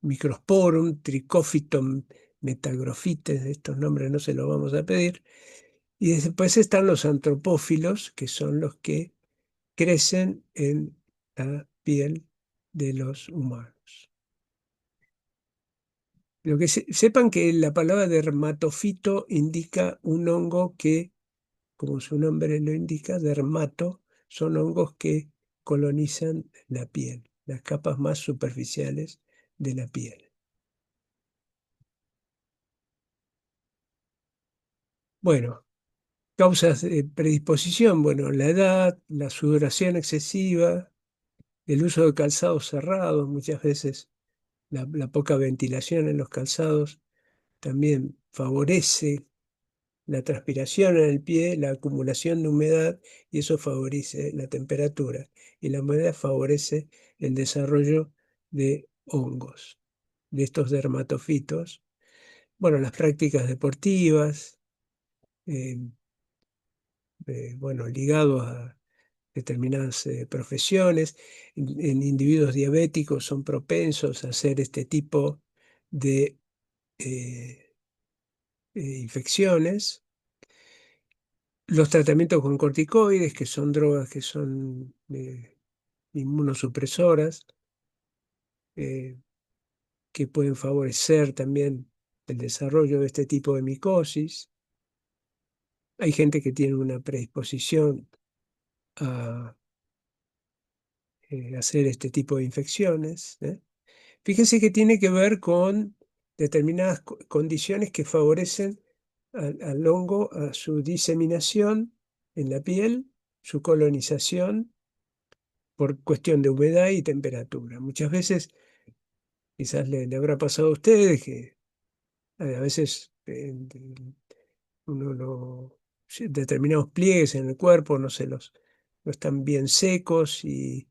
Microsporum, Trichophyton, Metagrofites, estos nombres no se los vamos a pedir, y después están los antropófilos, que son los que crecen en la piel de los humanos. Lo que sepan que la palabra dermatofito indica un hongo que, como su nombre lo indica, dermato, son hongos que colonizan la piel, las capas más superficiales de la piel. Bueno, causas de predisposición, bueno, la edad, la sudoración excesiva, el uso de calzados cerrados, muchas veces la poca ventilación en los calzados también favorece la transpiración en el pie, la acumulación de humedad, y eso favorece la temperatura. Y la humedad favorece el desarrollo de hongos, de estos dermatofitos. Bueno, las prácticas deportivas, eh, bueno, ligados a determinadas profesiones. En individuos diabéticos son propensos a hacer este tipo de eh, infecciones. Los tratamientos con corticoides, que son drogas que son inmunosupresoras, eh, que pueden favorecer también el desarrollo de este tipo de micosis. Hay gente que tiene una predisposición a hacer este tipo de infecciones. Fíjense que tiene que ver con determinadas condiciones que favorecen al hongo a su diseminación en la piel, su colonización por cuestión de humedad y temperatura. Muchas veces, quizás le habrá pasado a ustedes que a veces uno sí, determinados pliegues en el cuerpo no están bien secos y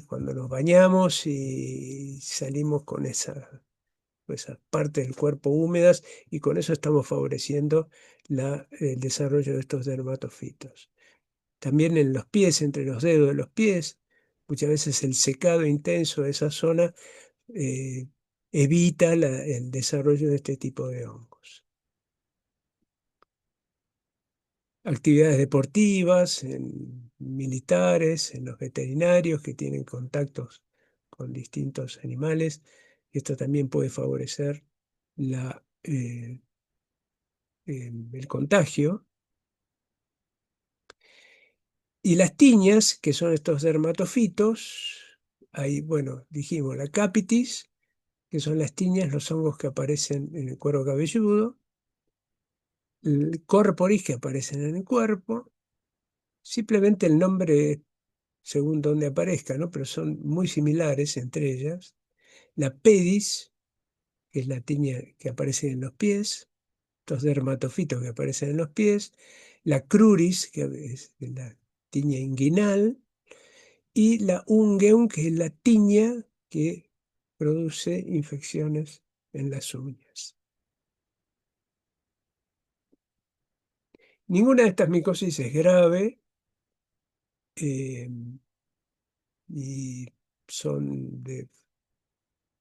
cuando nos bañamos y salimos con esas partes del cuerpo húmedas y con eso estamos favoreciendo el desarrollo de estos dermatofitos. También en los pies, entre los dedos de los pies, muchas veces el secado intenso de esa zona eh, evita el desarrollo de este tipo de hongos. Actividades deportivas, en militares, en los veterinarios que tienen contactos con distintos animales. Esto también puede favorecer el contagio. Y las tiñas, que son estos dermatofitos, hay, bueno, dijimos la capitis, que son las tiñas, los hongos que aparecen en el cuero cabelludo, el corporis, que aparecen en el cuerpo, simplemente el nombre según donde aparezca, ¿no? Pero son muy similares entre ellas. La pedis, que es la tiña que aparece en los pies, estos dermatofitos que aparecen en los pies, la cruris, que es la tiña inguinal, y la ungueum, que es la tiña que produce infecciones en las uñas. Ninguna de estas micosis es grave eh, y son de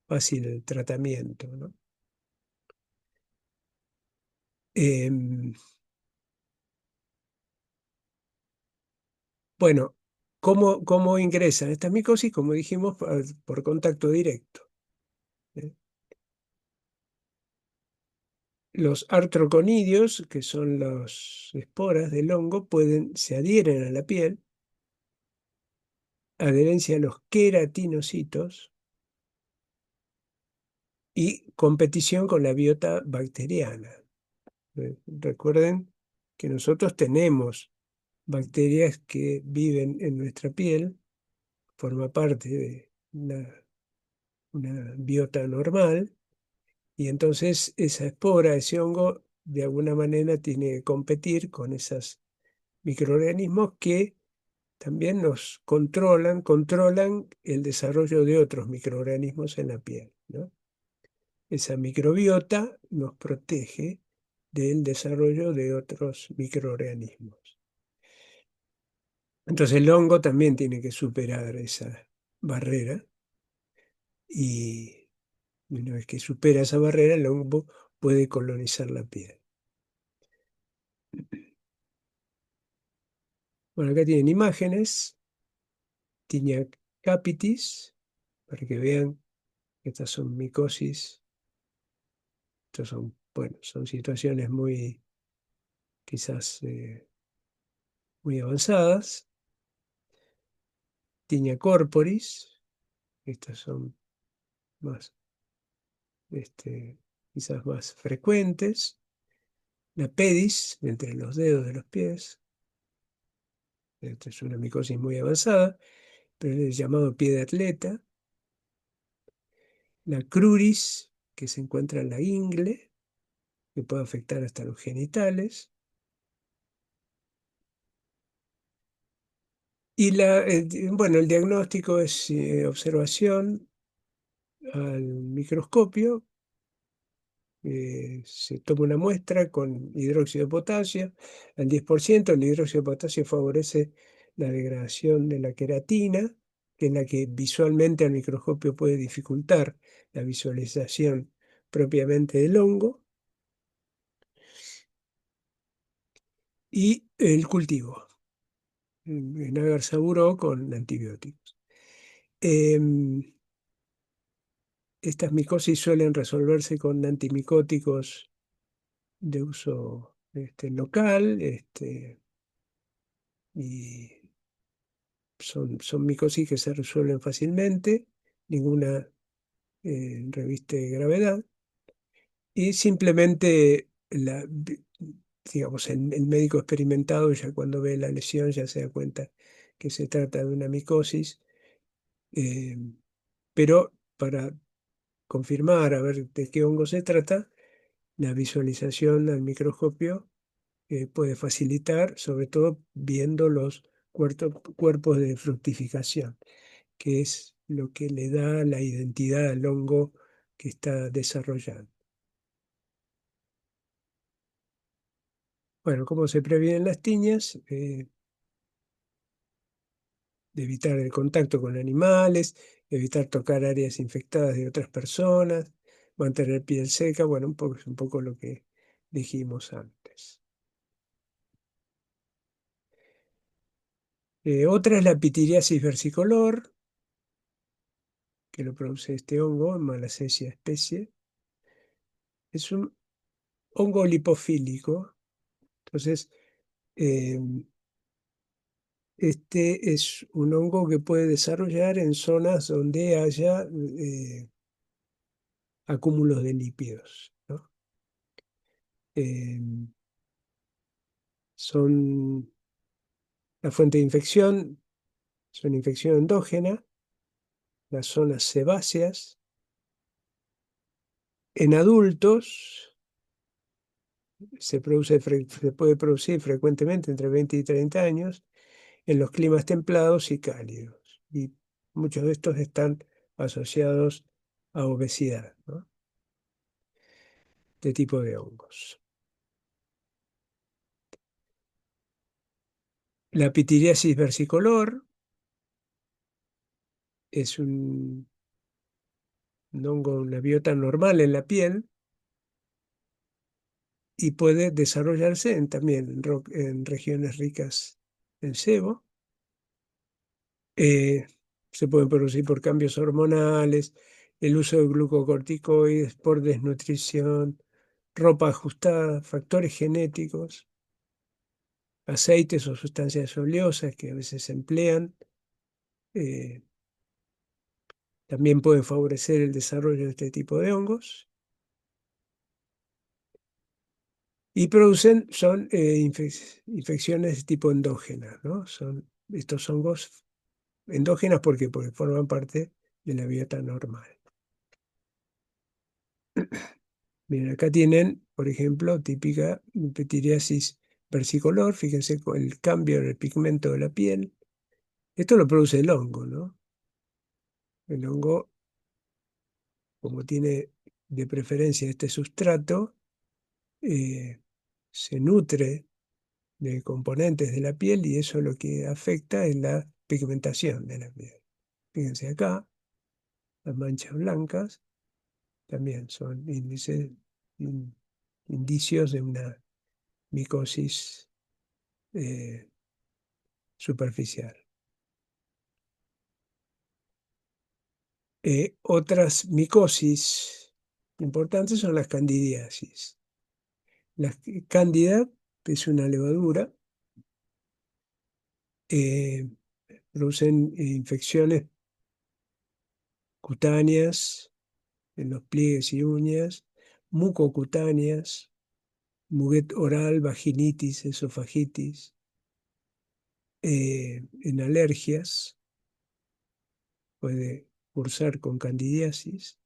fácil tratamiento, ¿no? Em, bueno, ¿cómo ingresan estas micosis? Como dijimos, por contacto directo. ¿eh? Los artroconidios, que son las esporas del hongo, se adhieren a la piel, adherencia a los queratinocitos y competición con la biota bacteriana. Recuerden que nosotros tenemos bacterias que viven en nuestra piel, forma parte de una biota normal, y entonces esa espora, ese hongo, de alguna manera tiene que competir con esos microorganismos que también nos controlan el desarrollo de otros microorganismos en la piel, ¿no? Esa microbiota nos protege del desarrollo de otros microorganismos. Entonces el hongo también tiene que superar esa barrera y una vez que supera esa barrera, el hongo puede colonizar la piel. Bueno, acá tienen imágenes, Tinea capitis, para que vean que estas son micosis. Estas son, bueno, son situaciones muy, quizás, muy avanzadas. Tinea corporis, estas son más, quizás más frecuentes. La pedis, entre los dedos de los pies. Esta es una micosis muy avanzada, pero es llamado pie de atleta. La cruris, que se encuentra en la ingle, que puede afectar hasta los genitales. Y bueno, el diagnóstico es observación al microscopio. Se toma una muestra con hidróxido de potasio al 10%. El hidróxido de potasio favorece la degradación de la queratina, que es la que visualmente al microscopio puede dificultar la visualización propiamente del hongo. Y el cultivo, en agar saburó con antibióticos. Estas micosis suelen resolverse con antimicóticos de uso local, y son micosis que se resuelven fácilmente, ninguna reviste gravedad, y simplemente digamos, el médico experimentado ya cuando ve la lesión ya se da cuenta que se trata de una micosis, eh, pero para confirmar a ver de qué hongo se trata, la visualización al microscopio puede facilitar, sobre todo viendo los cuerpos de fructificación, que es lo que le da la identidad al hongo que está desarrollando. Bueno, ¿cómo se previenen las tiñas? De evitar el contacto con animales, evitar tocar áreas infectadas de otras personas, mantener piel seca, bueno, es un poco lo que dijimos antes. Otra es la pitiriasis versicolor, que lo produce este hongo, Malassezia especie. Es un hongo lipofílico, entonces eh, este es un hongo que puede desarrollar en zonas donde haya acúmulos de lípidos, ¿no? Eh, son la fuente de infección, son infección endógena, las zonas sebáceas. En adultos se puede producir frecuentemente entre 20 y 30 años en los climas templados y cálidos. Y muchos de estos están asociados a obesidad, ¿no? De tipo de hongos. La pitiriasis versicolor es un hongo, una biota normal en la piel y puede desarrollarse también en regiones ricas en sebo. Eh, Se pueden producir por cambios hormonales, el uso de glucocorticoides, por desnutrición, ropa ajustada, factores genéticos, aceites o sustancias oleosas que a veces se emplean. eh, También pueden favorecer el desarrollo de este tipo de hongos. Y son infecciones de tipo endógenas, ¿no? Son estos hongos endógenas porque forman parte de la biota normal. Miren, acá tienen, por ejemplo, típica pityriasis versicolor. Fíjense con el cambio en el pigmento de la piel. Esto lo produce el hongo, ¿no? El hongo, como tiene de preferencia este sustrato, eh, se nutre de componentes de la piel y eso lo que afecta es la pigmentación de la piel. Fíjense acá, las manchas blancas también son in- indicios de una micosis eh, superficial. Otras micosis importantes son las candidiasis. La cándida es una levadura, eh, producen infecciones cutáneas en los pliegues y uñas, mucocutáneas, muguet oral, vaginitis, esofagitis, en alergias, puede cursar con candidiasis,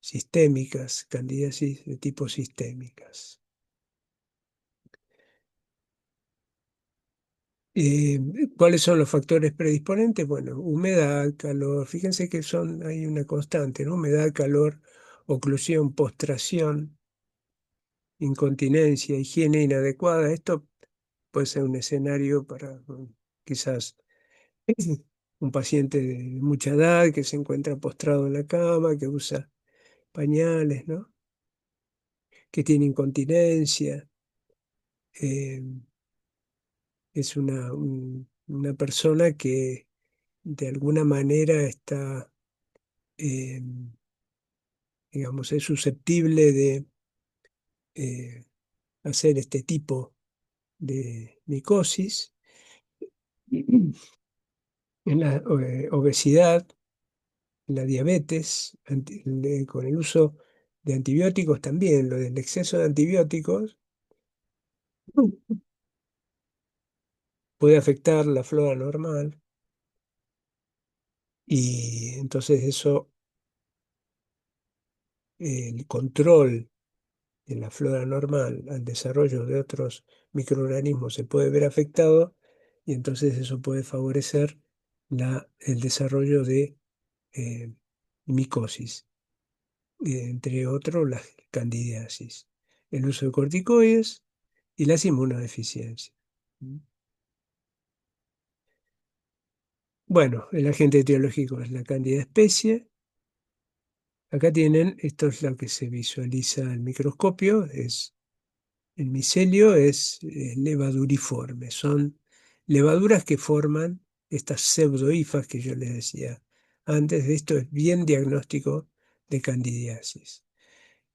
sistémicas, candidiasis de tipo sistémicas. Eh, ¿Cuáles son los factores predisponentes? Bueno, humedad, calor, fíjense que hay una constante, ¿no? Humedad, calor, oclusión, postración, incontinencia, higiene inadecuada. Esto puede ser un escenario para quizás un paciente de mucha edad que se encuentra postrado en la cama, que usa pañales, ¿no? Que tiene incontinencia. eh, es una persona que de alguna manera está, eh, digamos, es susceptible de eh, hacer este tipo de micosis. En la obesidad, la diabetes, con el uso de antibióticos también, lo del exceso de antibióticos puede afectar la flora normal y entonces eso, el control de la flora normal al desarrollo de otros microorganismos se puede ver afectado y entonces eso puede favorecer el desarrollo de eh, micosis, entre otros las candidiasis, el uso de corticoides y las inmunodeficiencias. Bueno, el agente etiológico es la Candida especie. Acá tienen, esto es lo que se visualiza al microscopio, el micelio es levaduriforme, son levaduras que forman estas pseudohifas que yo les decía antes. De esto es bien diagnóstico de candidiasis.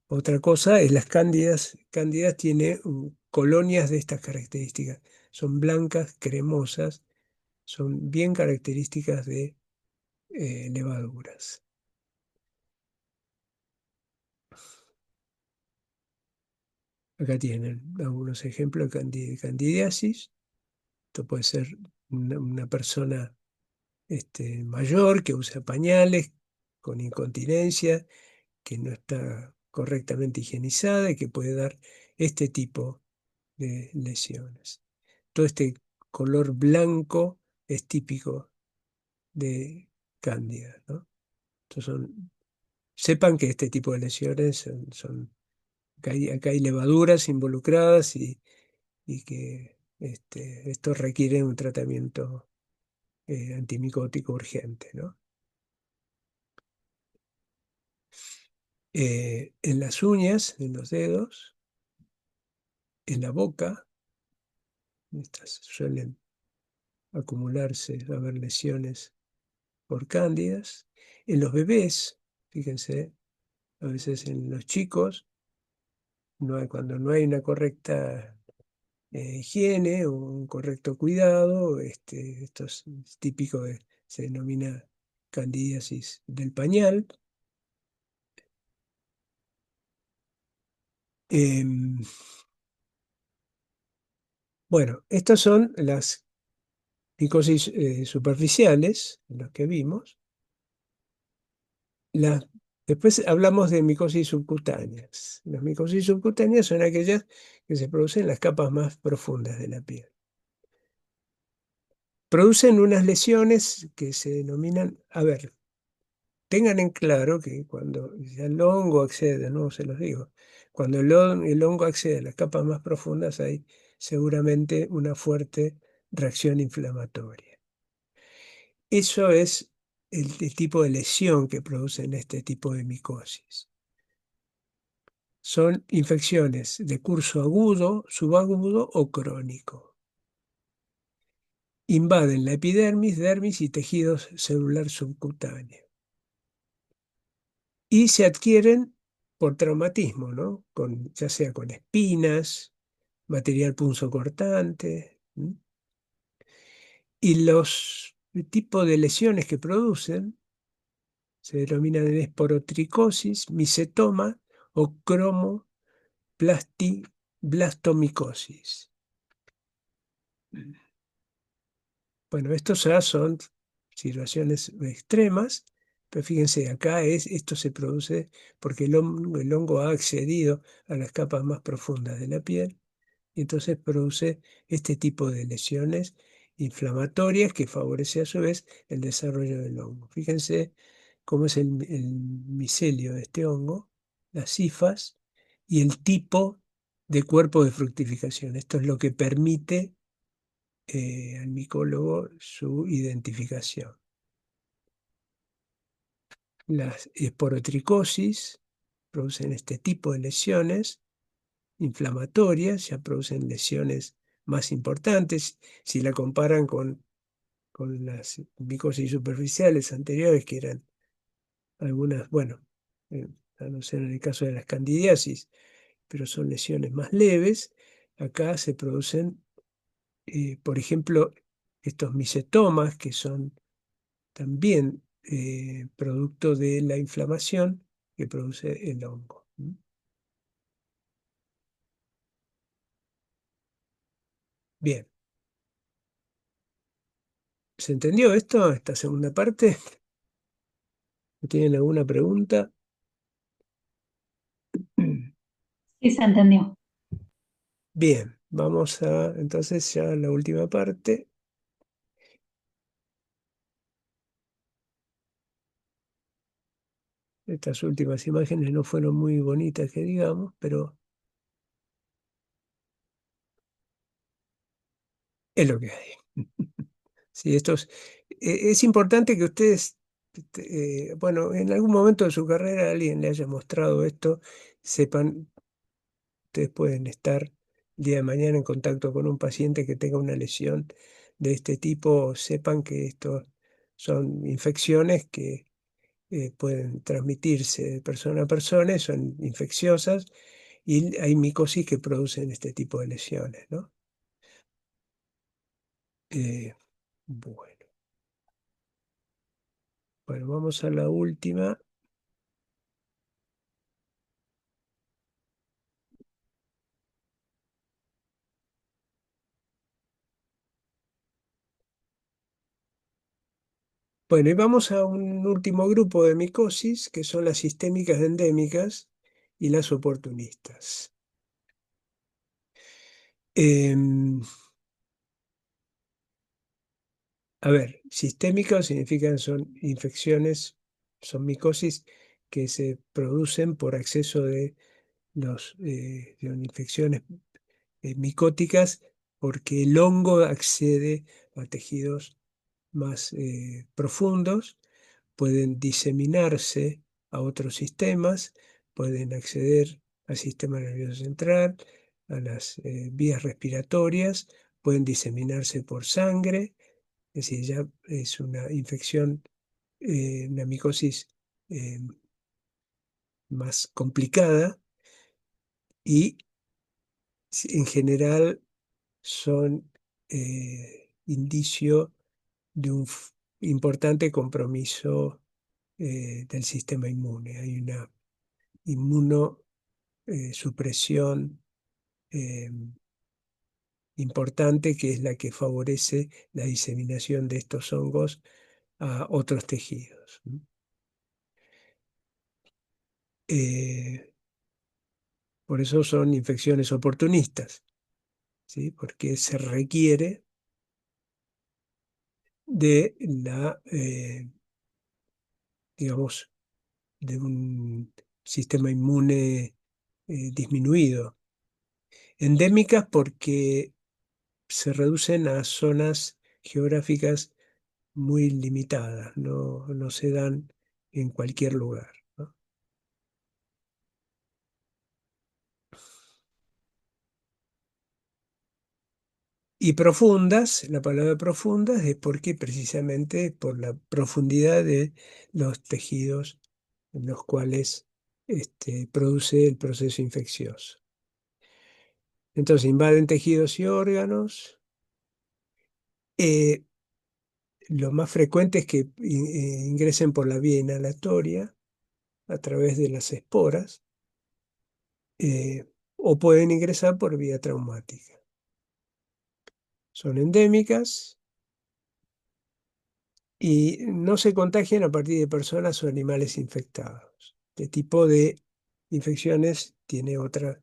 Otra cosa es las cándidas. Cándidas tiene colonias de estas características. Son blancas, cremosas, son bien características de levaduras. Acá tienen algunos ejemplos de candidiasis. Esto puede ser una persona mayor que usa pañales con incontinencia, que no está correctamente higienizada y que puede dar este tipo de lesiones. Todo este color blanco es típico de cándida, ¿no? Entonces sepan que este tipo de lesiones acá hay levaduras involucradas y que esto requiere un tratamiento antimicótico urgente, ¿no? En las uñas, en los dedos, en la boca, estas suelen acumularse, haber lesiones por cándidas. En los bebés, fíjense, a veces en los chicos, cuando no hay una correcta higiene o un correcto cuidado, esto es típico se denomina candidiasis del pañal. Em, bueno, estas son las micosis superficiales, las que vimos. Las Después hablamos de micosis subcutáneas. Las micosis subcutáneas son aquellas que se producen en las capas más profundas de la piel. Producen unas lesiones que se denominan, a ver, tengan en claro que cuando ya el hongo accede, de nuevo se los digo, cuando el hongo accede a las capas más profundas hay seguramente una fuerte reacción inflamatoria. Eso es el tipo de lesión que producen este tipo de micosis. Son infecciones de curso agudo, subagudo o crónico. Invaden la epidermis, dermis y tejidos celular subcutáneo. Y se adquieren por traumatismo, ¿no? Ya sea con espinas, material punzocortante. Y los tipos de lesiones que producen se denominan esporotricosis, micetoma o cromoblastomicosis. Bueno, estos ya son situaciones extremas, pero fíjense, acá esto se produce porque el hongo ha accedido a las capas más profundas de la piel y entonces produce este tipo de lesiones inflamatorias que favorece a su vez el desarrollo del hongo. Fíjense cómo es el micelio de este hongo, las hifas y el tipo de cuerpo de fructificación. Esto es lo que permite al micólogo su identificación. Las esporotricosis producen este tipo de lesiones inflamatorias, ya producen lesiones más importantes. Si la comparan con las micosis superficiales anteriores, que eran algunas, bueno, a no ser en el caso de las candidiasis, pero son lesiones más leves, acá se producen, por ejemplo, estos micetomas, que son también producto de la inflamación que produce el hongo. Bien, ¿se entendió esto, esta segunda parte? ¿Tienen alguna pregunta? Sí, se entendió. Bien, vamos a entonces ya a la última parte. Estas últimas imágenes no fueron muy bonitas, que digamos, pero es lo que hay. Sí, es importante que ustedes, bueno, en algún momento de su carrera alguien le haya mostrado esto, sepan, ustedes pueden estar el día de mañana en contacto con un paciente que tenga una lesión de este tipo, sepan que esto son infecciones que pueden transmitirse de persona a persona, son infecciosas y hay micosis que producen este tipo de lesiones, ¿no? Eh, bueno, bueno, vamos a la última. Bueno, y vamos a un último grupo de micosis, que son las sistémicas endémicas y las oportunistas. Em, a ver, sistémicas significan son infecciones, son micosis que se producen por acceso de infecciones micóticas porque el hongo accede a tejidos más profundos, pueden diseminarse a otros sistemas, pueden acceder al sistema nervioso central, a las vías respiratorias, pueden diseminarse por sangre, es decir, ya es una infección, una micosis eh, más complicada y en general son indicio de un importante compromiso del sistema inmune. Hay una inmunosupresión importante que es la que favorece la diseminación de estos hongos a otros tejidos. Por eso son infecciones oportunistas, ¿sí? Porque se requiere de digamos, de un sistema inmune disminuido. Endémicas porque se reducen a zonas geográficas muy limitadas, no se dan en cualquier lugar, ¿no? Y profundas, la palabra profundas es porque precisamente por la profundidad de los tejidos en los cuales produce el proceso infeccioso. Entonces invaden tejidos y órganos. Eh, lo más frecuente es que ingresen por la vía inhalatoria a través de las esporas, o pueden ingresar por vía traumática. Son endémicas y no se contagian a partir de personas o animales infectados. Este tipo de infecciones tiene otras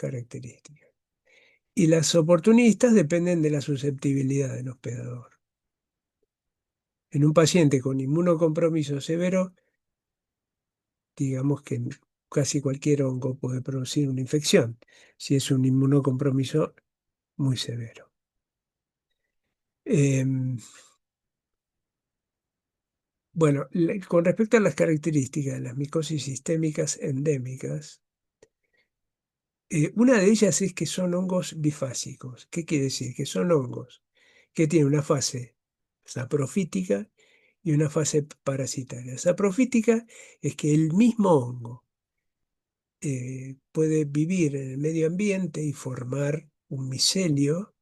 características. Y las oportunistas dependen de la susceptibilidad del hospedador. En un paciente con inmunocompromiso severo, digamos que casi cualquier hongo puede producir una infección, si es un inmunocompromiso muy severo. Em, Bueno, con respecto a las características de las micosis sistémicas endémicas, una de ellas es que son hongos bifásicos. ¿Qué quiere decir? Que son hongos que tienen una fase saprofítica y una fase parasitaria. Saprofítica es que el mismo hongo puede vivir en el medio ambiente y formar un micelio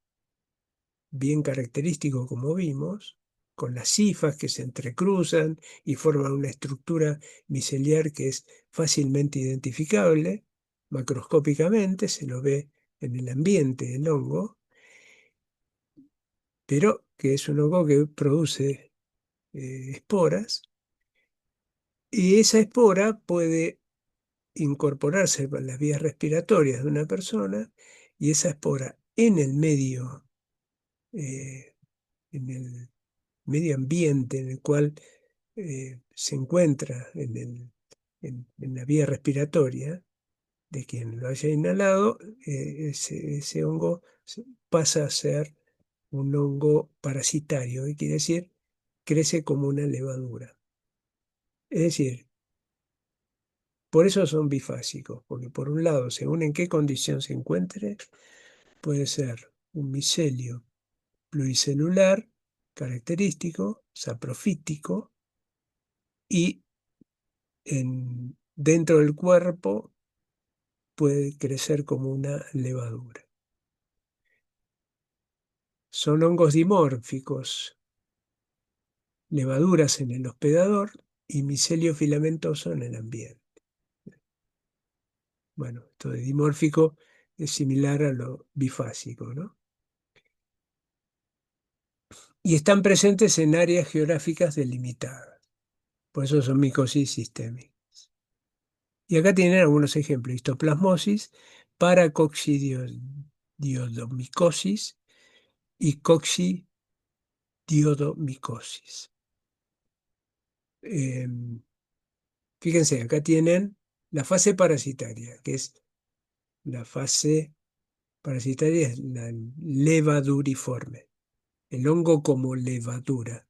bien característico, como vimos, con las hifas que se entrecruzan y forman una estructura miceliar que es fácilmente identificable macroscópicamente, se lo ve en el ambiente el hongo, pero que es un hongo que produce esporas, y esa espora puede incorporarse a las vías respiratorias de una persona, y esa espora en el medio, en el medio ambiente en el cual se encuentra en la vía respiratoria de quien lo haya inhalado, ese hongo pasa a ser un hongo parasitario, que quiere decir crece como una levadura. Es decir, por eso son bifásicos, porque por un lado, según en qué condición se encuentre, puede ser un micelio pluricelular característico, saprofítico, y dentro del cuerpo puede crecer como una levadura. Son hongos dimórficos, levaduras en el hospedador y micelio filamentoso en el ambiente. Bueno, esto de dimórfico es similar a lo bifásico, ¿no? Y están presentes en áreas geográficas delimitadas. Por eso son micosis sistémicas. Y acá tienen algunos ejemplos: histoplasmosis, paracoccidioidomicosis y coccidioidomicosis. Fíjense, acá tienen la fase parasitaria, que es la fase parasitaria, es la levaduriforme, el hongo como levadura.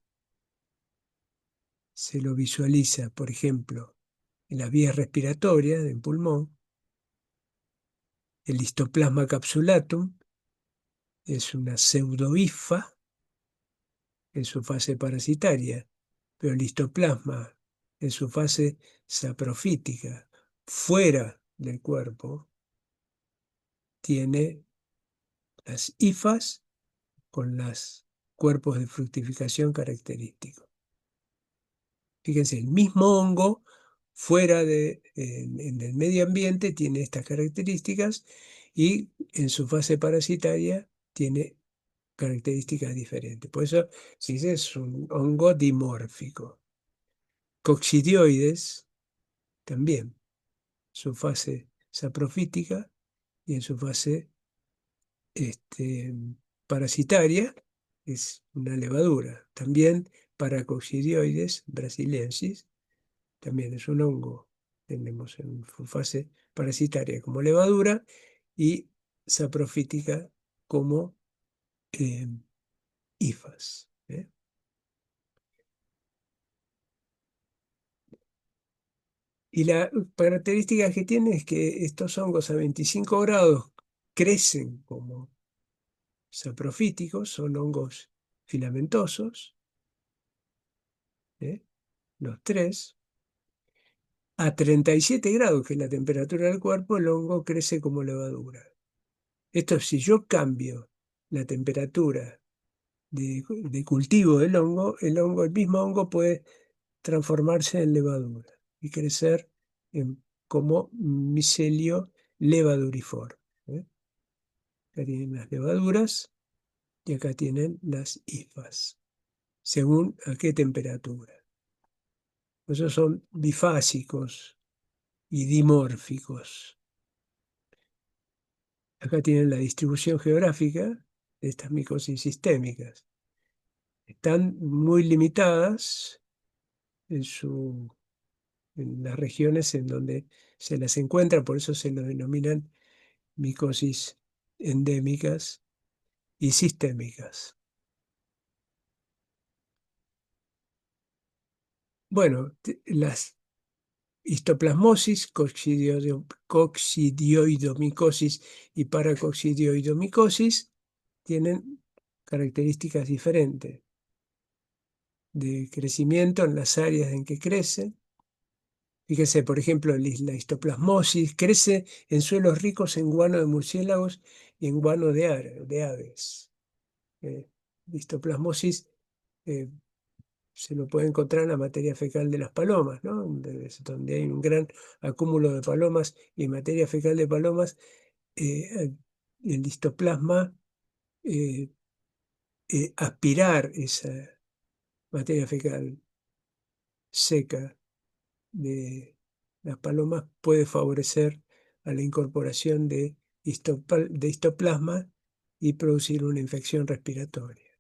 Se lo visualiza, por ejemplo, en las vías respiratorias del pulmón. El histoplasma capsulatum es una pseudohifa en su fase parasitaria, pero el histoplasma en su fase saprofítica, fuera del cuerpo, tiene las hifas con los cuerpos de fructificación característicos. Fíjense, el mismo hongo en el medio ambiente tiene estas características, y en su fase parasitaria tiene características diferentes. Por eso se dice es un hongo dimórfico. Coccidioides también. su fase saprofítica y en su fase parasitaria, es una levadura. También Paracoccidioides brasiliensis, también es un hongo. Tenemos en su fase parasitaria como levadura y saprofítica como eh, hifas. Y la característica que tiene es que estos hongos a 25 grados crecen como saprofíticos, son hongos filamentosos, ¿eh? Los tres. A 37 grados, que es la temperatura del cuerpo, el hongo crece como levadura. Esto, si yo cambio la temperatura de cultivo del hongo, el mismo hongo puede transformarse en levadura y crecer como micelio levaduriforme. Acá tienen las levaduras y acá tienen las hifas, según a qué temperatura. Esos son bifásicos y dimórficos. Acá tienen la distribución geográfica de estas micosis sistémicas. Están muy limitadas en las regiones en donde se las encuentra, por eso se lo denominan micosis endémicas y sistémicas. Bueno, las histoplasmosis, coccidioidomicosis y paracoccidioidomicosis tienen características diferentes de crecimiento en las áreas en que crecen. Fíjese, por ejemplo, la histoplasmosis crece en suelos ricos en guano de murciélagos y en guano de aves. La histoplasmosis eh, se lo puede encontrar en la materia fecal de las palomas, ¿no? Donde hay un gran acúmulo de palomas y materia fecal de palomas, el histoplasma, eh, aspirar esa materia fecal seca de las palomas puede favorecer a la incorporación de histoplasma y producir una infección respiratoria.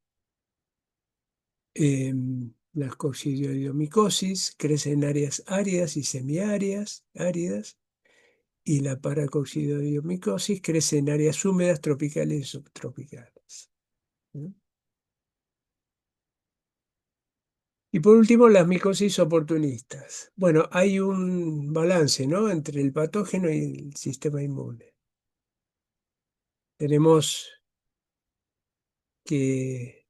Las coccidioidomicosis crecen en áreas áridas y semiáridas, áridas, y la paracoccidioidomicosis crece en áreas húmedas, tropicales y subtropicales. Y por último, las micosis oportunistas. Bueno, hay un balance, ¿no?, entre el patógeno y el sistema inmune. Tenemos que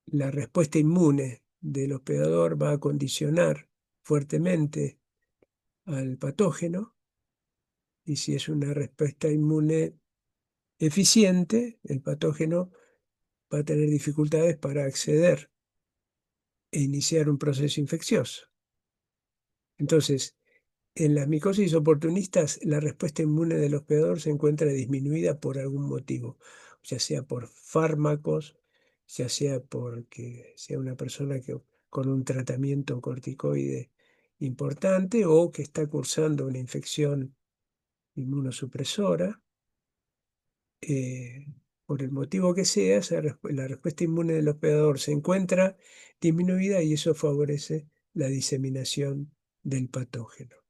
la respuesta inmune del hospedador va a condicionar fuertemente al patógeno, y si es una respuesta inmune eficiente, el patógeno va a tener dificultades para acceder e iniciar un proceso infeccioso. Entonces, en las micosis oportunistas, la respuesta inmune del hospedador se encuentra disminuida por algún motivo, ya sea por fármacos, ya sea porque sea una persona con un tratamiento corticoide importante o que está cursando una infección inmunosupresora. Por el motivo que sea, la respuesta inmune del hospedador se encuentra disminuida y eso favorece la diseminación del patógeno.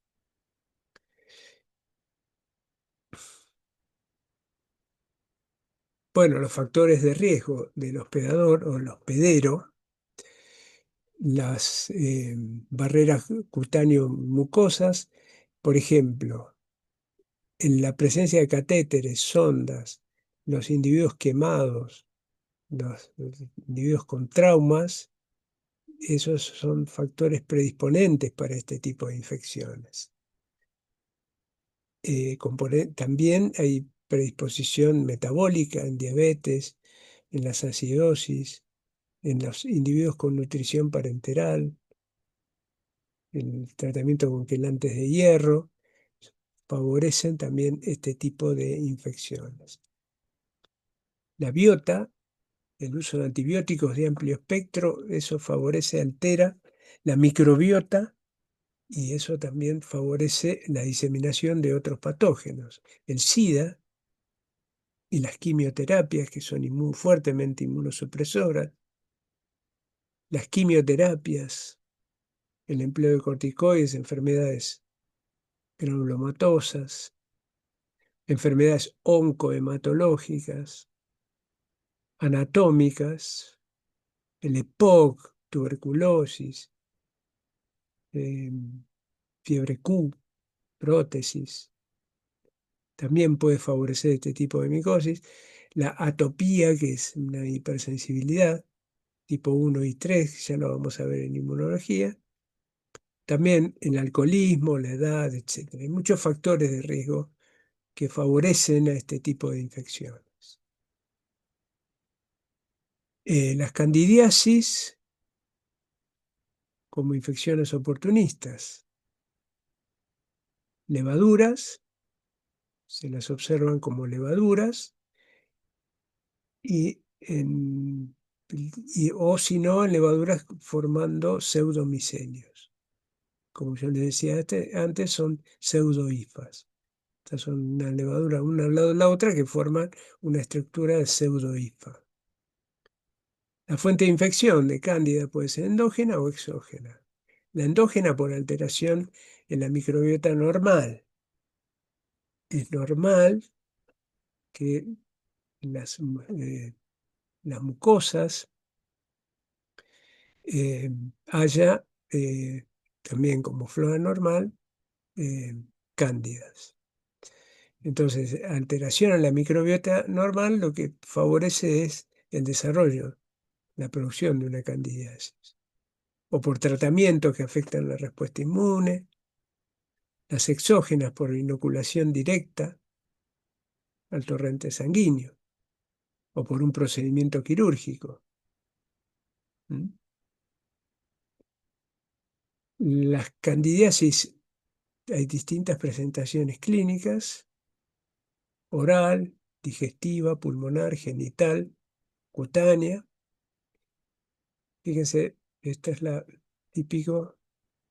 Bueno, los factores de riesgo del hospedador o el hospedero, las barreras cutáneo-mucosas, por ejemplo, en la presencia de catéteres, sondas, los individuos quemados, los individuos con traumas, esos son factores predisponentes para este tipo de infecciones. También hay predisposición metabólica en diabetes, en las acidosis, en los individuos con nutrición parenteral, el tratamiento con quelantes de hierro, favorecen también este tipo de infecciones. La biota, el uso de antibióticos de amplio espectro, eso favorece, altera la microbiota y eso también favorece la diseminación de otros patógenos. El SIDA y las quimioterapias, que son fuertemente inmunosupresoras, las quimioterapias, el empleo de corticoides, enfermedades granulomatosas, enfermedades oncohematológicas, anatómicas, el EPOC, tuberculosis, eh, fiebre Q, prótesis, también puede favorecer este tipo de micosis. La atopía, que es una hipersensibilidad, tipo 1 y 3, ya lo vamos a ver en inmunología. También el alcoholismo, la edad, etc. Hay muchos factores de riesgo que favorecen a este tipo de infecciones. Las candidiasis como infecciones oportunistas. Levaduras, se las observan como levaduras, y, o si no, en levaduras formando pseudomicelios. Como yo les decía antes, son pseudohifas. Estas son una levadura una al lado de la otra que forman una estructura de pseudohifa. La fuente de infección de cándida puede ser endógena o exógena. La endógena por alteración en la microbiota normal. Es normal que las, las mucosas haya también como flora normal cándidas. Entonces, alteración en la microbiota normal lo que favorece es el desarrollo, la producción de una candidiasis. O por tratamientos que afectan la respuesta inmune, las exógenas por inoculación directa al torrente sanguíneo o por un procedimiento quirúrgico. ¿Mm? Las candidiasis, hay distintas presentaciones clínicas: oral, digestiva, pulmonar, genital, cutánea. Fíjense, esta es la típico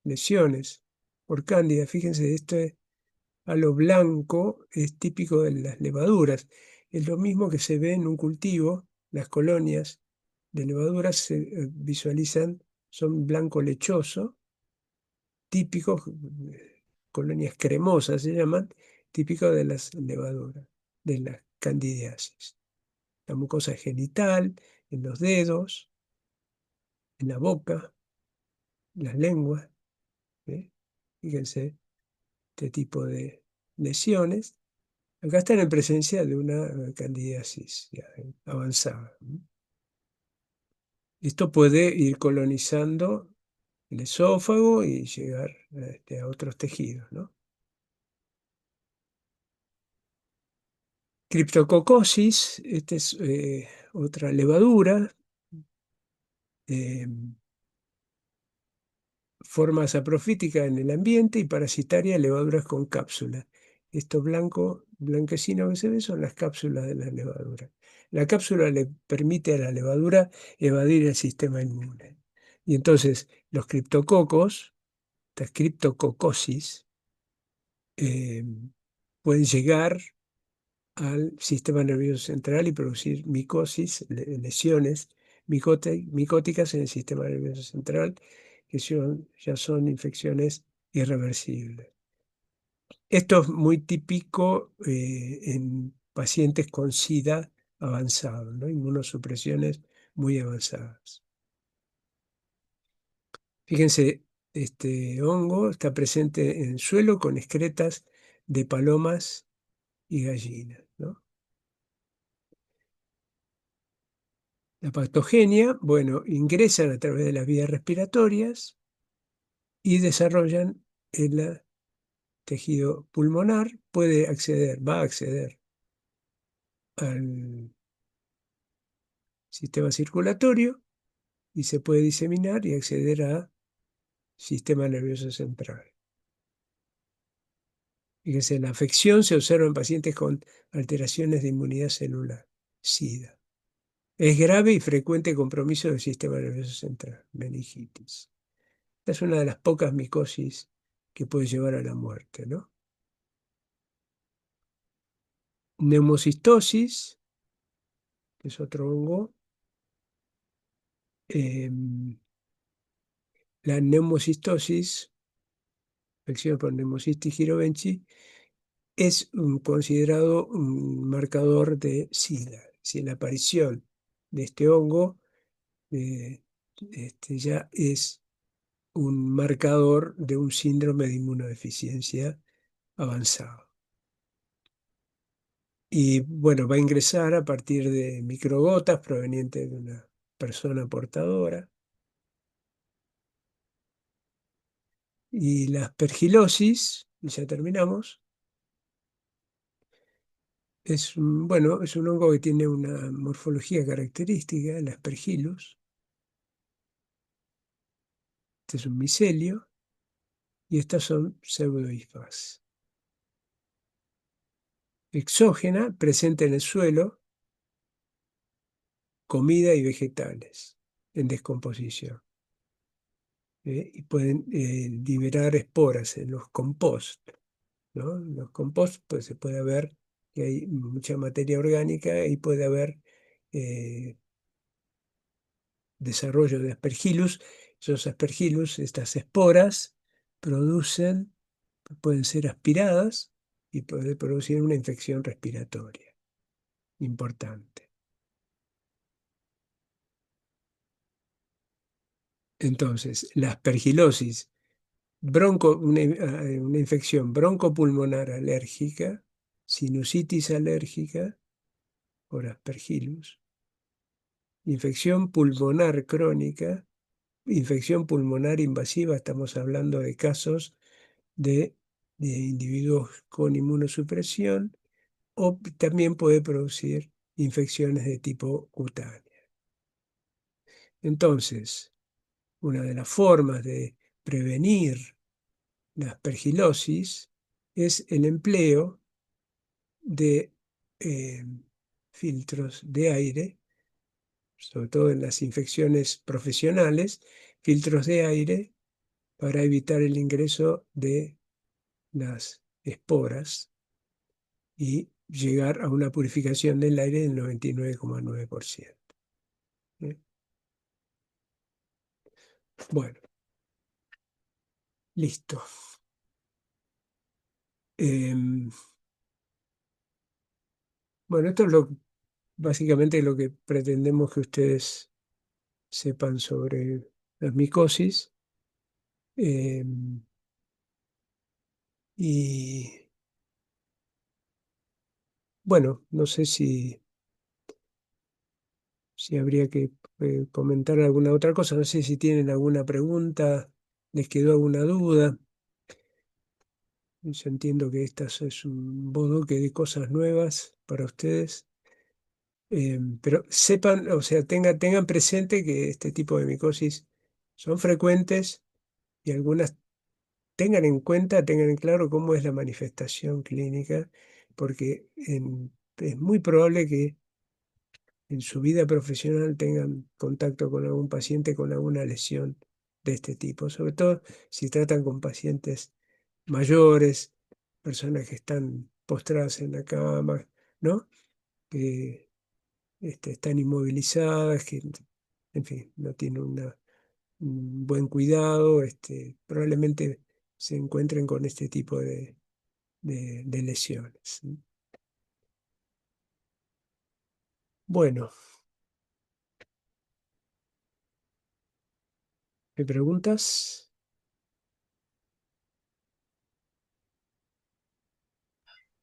lesiones por cándida. Fíjense, esto es a lo blanco, es típico de las levaduras. Es lo mismo que se ve en un cultivo, las colonias de levaduras se visualizan, son blanco lechoso, típicos, colonias cremosas se llaman, típicos de las levaduras, de las candidiasis. La mucosa genital, en los dedos, en la boca, en las lenguas. ¿Ve? Fíjense este tipo de lesiones. Acá están en presencia de una candidiasis ya avanzada. Esto puede ir colonizando el esófago y llegar a otros tejidos, ¿no? Cryptococcus, esta es otra levadura, eh, forma saprofítica en el ambiente y parasitaria en levaduras con cápsula. Esto blanquecino que se ve son las cápsulas de las levaduras. La cápsula le permite a la levadura evadir el sistema inmune. Y entonces los criptococos, estas criptococcosis, eh, pueden llegar al sistema nervioso central y producir micosis, lesiones micóticas en el sistema nervioso central, que ya son infecciones irreversibles. Esto es muy típico en pacientes con SIDA avanzado, ¿no? Inmunosupresiones muy avanzadas. Fíjense, este hongo está presente en el suelo con excretas de palomas y gallinas, ¿no? La patogenia, bueno, ingresan a través de las vías respiratorias y desarrollan el tejido pulmonar, va a acceder al sistema circulatorio y se puede diseminar y acceder al sistema nervioso central. Fíjense, la afección se observa en pacientes con alteraciones de inmunidad celular, SIDA. Es grave y frecuente compromiso del sistema nervioso central, meningitis. Esta es una de las pocas micosis que puede llevar a la muerte, ¿no? Neumocistosis, que es otro hongo. La neumocistosis, infección por Pneumocystis jirovecii, es considerado un marcador de SIDA. Si la aparición de este hongo ya es un marcador de un síndrome de inmunodeficiencia avanzado. Y bueno, va a ingresar a partir de microgotas provenientes de una persona portadora. Y la aspergilosis, y ya terminamos, bueno, es un hongo que tiene una morfología característica, el aspergillus. Este es un micelio y estas son pseudohifas. Exógena, presente en el suelo, comida y vegetales en descomposición. Y pueden liberar esporas en los compost, ¿no? En los compost pues, se puede ver que hay mucha materia orgánica y puede haber desarrollo de aspergillus. Esos aspergillus, estas esporas, pueden ser aspiradas y puede producir una infección respiratoria importante. Entonces, la aspergilosis, una infección broncopulmonar alérgica, sinusitis alérgica por aspergillus, infección pulmonar crónica, infección pulmonar invasiva, estamos hablando de casos de individuos con inmunosupresión, o también puede producir infecciones de tipo cutánea. Entonces, una de las formas de prevenir la aspergilosis es el empleo de filtros de aire, sobre todo en las infecciones profesionales, filtros de aire para evitar el ingreso de las esporas y llegar a una purificación del aire del 99,9%. Bueno, listo. Bueno, esto es básicamente lo que pretendemos que ustedes sepan sobre la micosis. Y bueno, no sé si habría que comentar alguna otra cosa. No sé si tienen alguna pregunta, les quedó alguna duda. Yo entiendo que esta es un bodoque de cosas nuevas para ustedes. Pero sepan, o sea, tengan presente que este tipo de micosis son frecuentes y algunas tengan en cuenta, tengan en claro cómo es la manifestación clínica, porque es muy probable que en su vida profesional tengan contacto con algún paciente con alguna lesión de este tipo, sobre todo si tratan con pacientes mayores, personas que están postradas en la cama, ¿no? Que están inmovilizadas, que, en fin, no tienen un buen cuidado, probablemente se encuentren con este tipo de lesiones. Bueno, ¿me preguntas?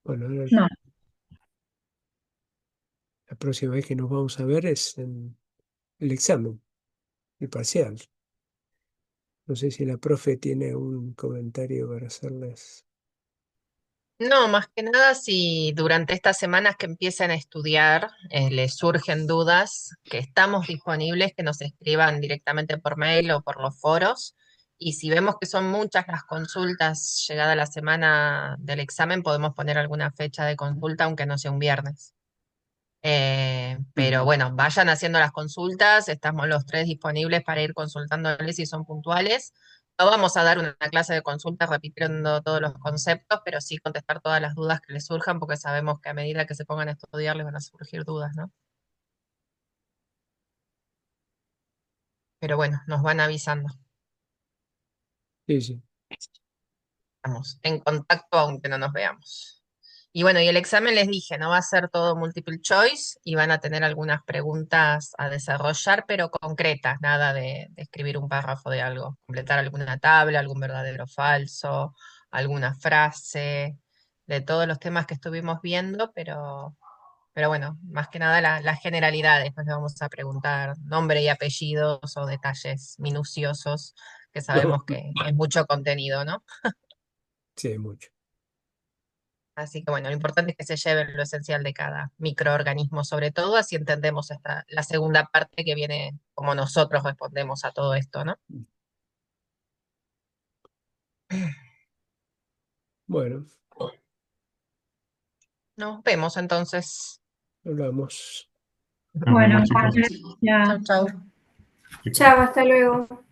Bueno, ahora No, la próxima vez que nos vamos a ver es en el examen, el parcial. No sé si la profe tiene un comentario para hacerles. No, más que nada si durante estas semanas que empiezan a estudiar les surgen dudas, que estamos disponibles, que nos escriban directamente por mail o por los foros. Y si vemos que son muchas las consultas llegada la semana del examen, podemos poner alguna fecha de consulta, aunque no sea un viernes. Pero bueno, vayan haciendo las consultas, estamos los tres disponibles para ir consultándoles si son puntuales. No vamos a dar una clase de consulta repitiendo todos los conceptos, pero sí contestar todas las dudas que les surjan, porque sabemos que a medida que se pongan a estudiar les van a surgir dudas, ¿no? Pero bueno, nos van avisando. Sí, sí. Estamos en contacto aunque no nos veamos. Y bueno, y el examen les dije, no va a ser todo multiple choice y van a tener algunas preguntas a desarrollar, pero concretas, nada de escribir un párrafo de algo, completar alguna tabla, algún verdadero o falso, alguna frase, de todos los temas que estuvimos viendo, pero bueno, más que nada las generalidades, nos le vamos a preguntar nombre y apellidos o detalles minuciosos, que sabemos que es mucho contenido, ¿no? Sí, mucho. Así que bueno, lo importante es que se lleven lo esencial de cada microorganismo, sobre todo, así entendemos la segunda parte que viene como nosotros respondemos a todo esto, ¿no? Bueno, Nos vemos entonces. hablamos. Nos Bueno, vemos, chicos. ya. Chau, chau. Chao, hasta luego.